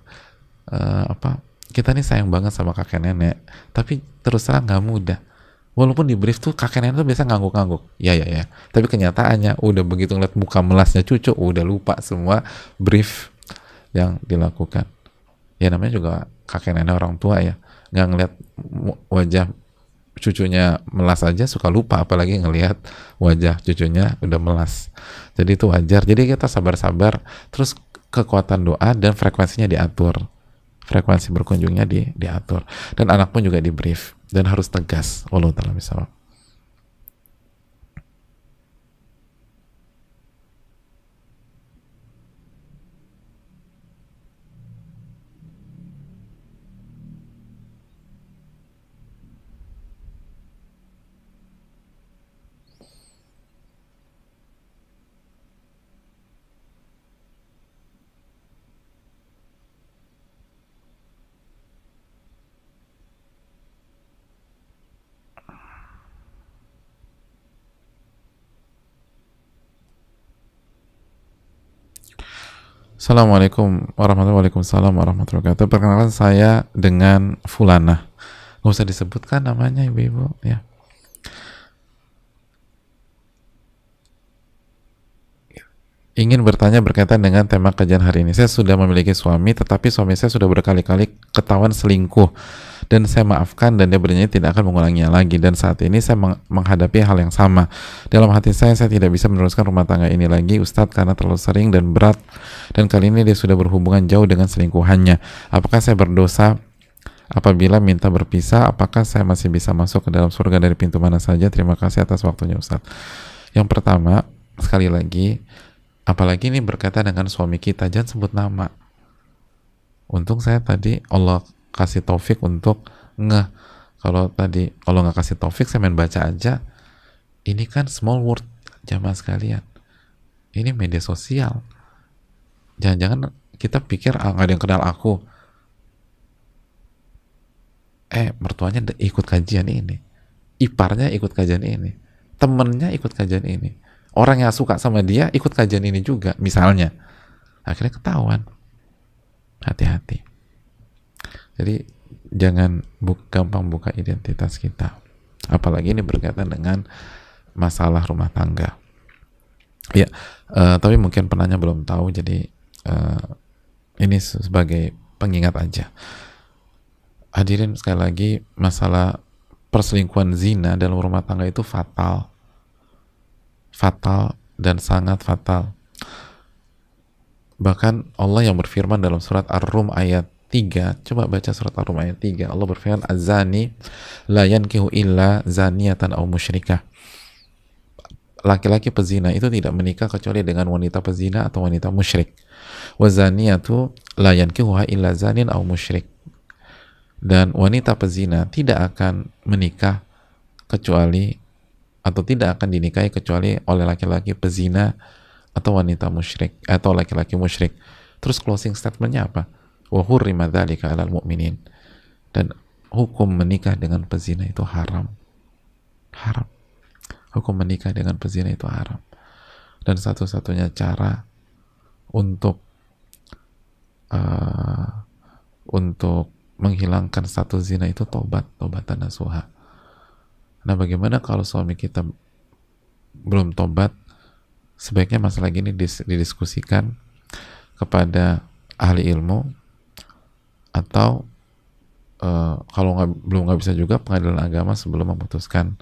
kita nih sayang banget sama kakek nenek, tapi terus terang nggak mudah. Walaupun di brief tuh kakek nenek tuh biasa ngangguk-ngangguk. Ya. Tapi kenyataannya udah begitu ngeliat muka melasnya cucu, udah lupa semua brief yang dilakukan. Ya namanya juga kakek nenek orang tua ya, nggak ngeliat wajah cucunya melas aja suka lupa, apalagi ngelihat wajah cucunya udah melas. Jadi itu wajar. Jadi kita sabar-sabar, terus kekuatan doa dan frekuensinya diatur, frekuensi berkunjungnya diatur, dan anak pun juga di brief dan harus tegas. Wallahu ta'ala bishawab. Assalamualaikum warahmatullahi wabarakatuh. Perkenalkan saya dengan Fulana. Nggak usah disebutkan namanya ibu-ibu ya. Ingin bertanya berkaitan dengan tema kajian hari ini. Saya sudah memiliki suami, tetapi suami saya sudah berkali-kali ketahuan selingkuh dan saya maafkan dan dia berjanji tidak akan mengulanginya lagi, dan saat ini saya menghadapi hal yang sama. Dalam hati saya tidak bisa meneruskan rumah tangga ini lagi Ustadz karena terlalu sering dan berat, dan kali ini dia sudah berhubungan jauh dengan selingkuhannya. Apakah saya berdosa apabila minta berpisah? Apakah saya masih bisa masuk ke dalam surga dari pintu mana saja? Terima kasih atas waktunya Ustadz. Yang pertama, sekali lagi, apalagi ini berkaitan dengan suami kita, jangan sebut nama. Untung saya tadi Allah kasih taufik untuk ngeh. Kalau tadi Allah nggak kasih taufik, saya main baca aja. Ini kan small world jamaah sekalian. Ini media sosial. Jangan-jangan kita pikir nggak ada yang kenal aku. Mertuanya ikut kajian ini, iparnya ikut kajian ini, temennya ikut kajian ini, orang yang suka sama dia ikut kajian ini juga, misalnya. Akhirnya ketahuan. Hati-hati. Jadi jangan gampang buka identitas kita, apalagi ini berkaitan dengan masalah rumah tangga ya. Tapi mungkin penanya belum tahu, jadi ini sebagai pengingat aja. Hadirin sekali lagi, masalah perselingkuhan, zina dalam rumah tangga itu fatal dan sangat fatal. Bahkan Allah yang berfirman dalam surat Ar-Rum ayat 3, coba baca surat Ar-Rum ayat 3. Allah berfirman, az-zani la yankihu illa zaniyatan aw musyrikah. Laki-laki pezina itu tidak menikah kecuali dengan wanita pezina atau wanita musyrik. Wa zaniyatu la yankihuha illa zanin aw musyrik. Dan wanita pezina tidak akan menikah kecuali, atau tidak akan dinikahi kecuali oleh laki-laki pezina atau wanita musyrik atau laki-laki musyrik. Terus closing statementnya apa? Wa hurrima dzalika 'alal mu'minin. Dan hukum menikah dengan pezina itu haram. Haram. Hukum menikah dengan pezina itu haram. Dan satu-satunya cara untuk menghilangkan status zina itu tobatan nasuha. Nah, bagaimana kalau suami kita belum tobat? Sebaiknya masalah gini didiskusikan kepada ahli ilmu, atau kalau belum nggak bisa juga pengadilan agama sebelum memutuskan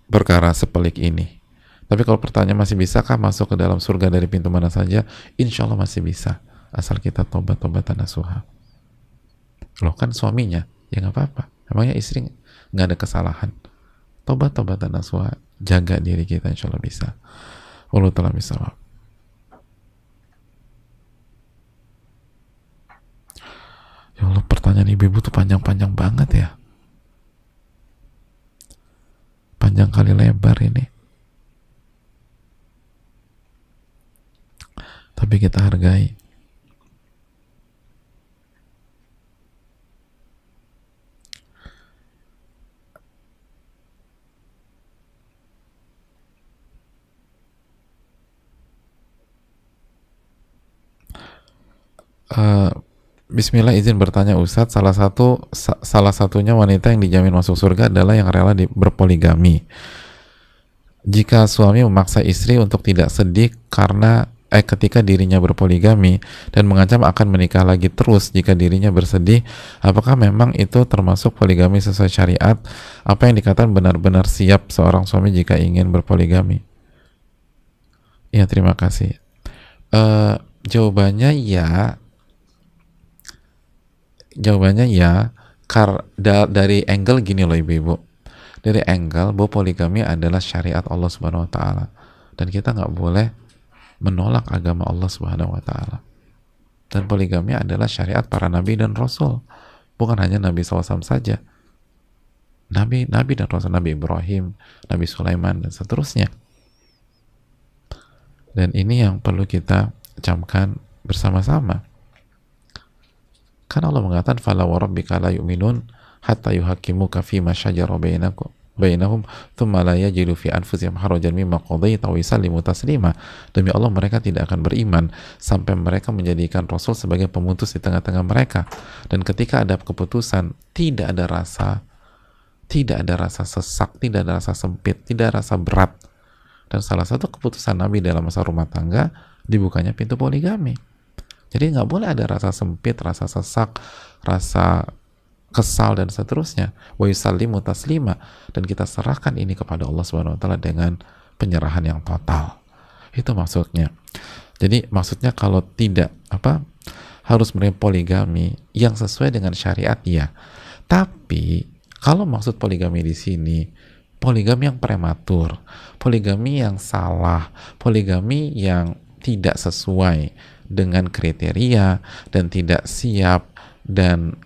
perkara sepelik ini. Tapi kalau pertanyaan masih bisakah masuk ke dalam surga dari pintu mana saja, insya Allah masih bisa, asal kita tobatan nasuha. Loh, kan suaminya, ya nggak apa-apa. Emangnya istri nggak ada kesalahan? Tobatan nasuha, jaga diri kita, insya Allah bisa. Wallahu ta'ala bishawab. Ya Allah, pertanyaan ibu-ibu tuh panjang-panjang banget ya. Panjang kali lebar ini. Tapi kita hargai. Bismillah, izin bertanya Ustadz, salah satunya wanita yang dijamin masuk surga adalah yang rela berpoligami. Jika suami memaksa istri untuk tidak sedih karena ketika dirinya berpoligami dan mengancam akan menikah lagi terus jika dirinya bersedih, apakah memang itu termasuk poligami sesuai syariat? Apa yang dikatakan benar-benar siap seorang suami jika ingin berpoligami? Ya, terima kasih. Jawabannya ya, dari angle gini loh ibu-ibu, dari angle bahwa poligami adalah syariat Allah Subhanahu Wa Taala dan kita nggak boleh menolak agama Allah Subhanahu Wa Taala. Dan poligami adalah syariat para nabi dan rasul, bukan hanya Nabi SAW saja. Nabi dan rasul, Nabi Ibrahim, Nabi Sulaiman dan seterusnya. Dan ini yang perlu kita camkan bersama-sama. Kan Allah mengatakan fala wa rabbika la yu'minun hatta yuhaqqimuka fi ma syajara bainahum thumma la yajidu fi anfusihim harajan mimma qadaita wa yusallimu taslima. Demi Allah mereka tidak akan beriman sampai mereka menjadikan Rasul sebagai pemutus di tengah-tengah mereka, dan ketika ada keputusan tidak ada rasa sesak, tidak ada rasa sempit, tidak ada rasa berat. Dan salah satu keputusan Nabi dalam masa rumah tangga dibukanya pintu poligami. Jadi nggak boleh ada rasa sempit, rasa sesak, rasa kesal dan seterusnya. Wa yusallimu taslima, dan kita serahkan ini kepada Allah Subhanahu Wa Taala dengan penyerahan yang total. Itu maksudnya. Jadi maksudnya kalau tidak harus menerima poligami yang sesuai dengan syariat ya. Tapi kalau maksud poligami di sini poligami yang prematur, poligami yang salah, poligami yang tidak sesuai dengan kriteria dan tidak siap dan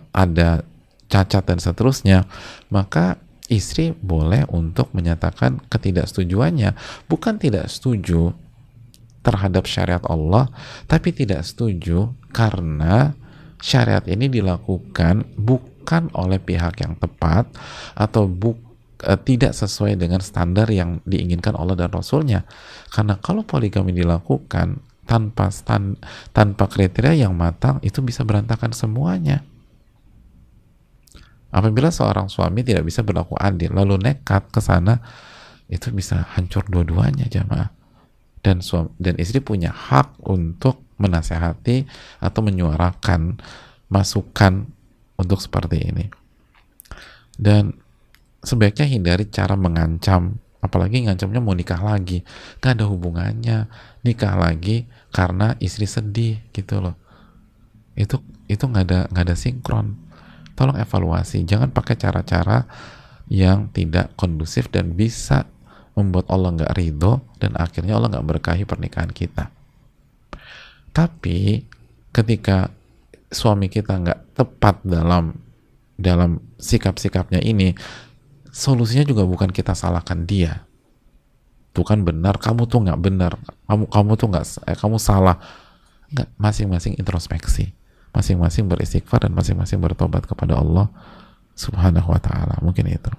ada cacat dan seterusnya, maka istri boleh untuk menyatakan ketidaksetujuannya. Bukan tidak setuju terhadap syariat Allah, tapi tidak setuju karena syariat ini dilakukan bukan oleh pihak yang tepat atau tidak sesuai dengan standar yang diinginkan Allah dan Rasulnya. Karena kalau poligami dilakukan tanpa kriteria yang matang, itu bisa berantakan semuanya. Apabila seorang suami tidak bisa berlaku adil lalu nekat ke sana, itu bisa hancur dua-duanya jamaah. Dan istri punya hak untuk menasehati atau menyuarakan masukan untuk seperti ini. Dan sebaiknya hindari cara mengancam, apalagi ngancamnya mau nikah lagi. Gak ada hubungannya nikah lagi karena istri sedih gitu loh. Itu nggak ada sinkron. Tolong evaluasi, jangan pakai cara-cara yang tidak kondusif dan bisa membuat Allah nggak ridho dan akhirnya Allah nggak berkahi pernikahan kita. Tapi ketika suami kita nggak tepat dalam sikap-sikapnya ini, solusinya juga bukan kita salahkan dia. Bukan benar, kamu tuh nggak benar, kamu tuh kamu salah. Nggak, masing-masing introspeksi, masing-masing beristighfar dan masing-masing bertobat kepada Allah Subhanahu Wa Taala. Mungkin itu.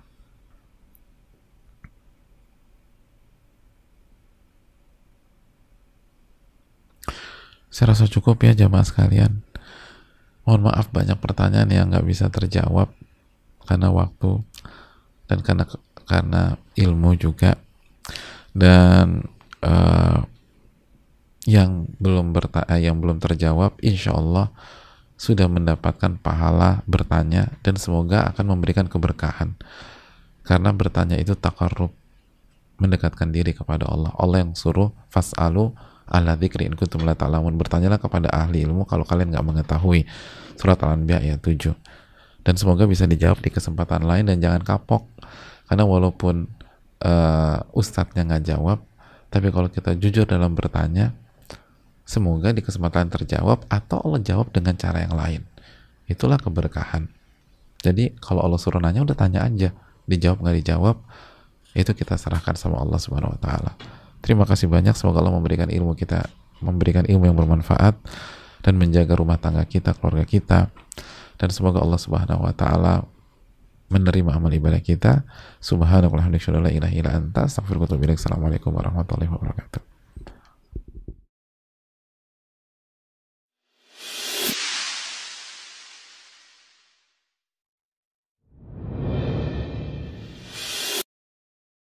Saya rasa cukup ya jamaah sekalian. Mohon maaf banyak pertanyaan yang nggak bisa terjawab karena waktu dan karena ilmu juga, dan yang belum terjawab insya Allah sudah mendapatkan pahala bertanya dan semoga akan memberikan keberkahan, karena bertanya itu taqarrub, mendekatkan diri kepada Allah. Allah yang suruh fas'alu ala dzikri in kuntum la ta'lamun, bertanyalah kepada ahli ilmu kalau kalian nggak mengetahui. Surat Al-Anbiya ayat 7. Dan semoga bisa dijawab di kesempatan lain, dan jangan kapok, karena walaupun ustadznya nggak jawab, tapi kalau kita jujur dalam bertanya, semoga di kesempatan terjawab atau Allah jawab dengan cara yang lain. Itulah keberkahan. Jadi kalau Allah suruh nanya, udah tanya aja, dijawab nggak dijawab, itu kita serahkan sama Allah Subhanahu Wa Taala. Terima kasih banyak, semoga Allah memberikan ilmu yang bermanfaat dan menjaga rumah tangga kita, keluarga kita, dan semoga Allah Subhanahu Wa Taala menerima amal ibadah kita. Subhanakallahumma wa bihamdika, la ilaha illa anta, astaghfiruka wa atubu ilaik. Assalamualaikum warahmatullahi wabarakatuh.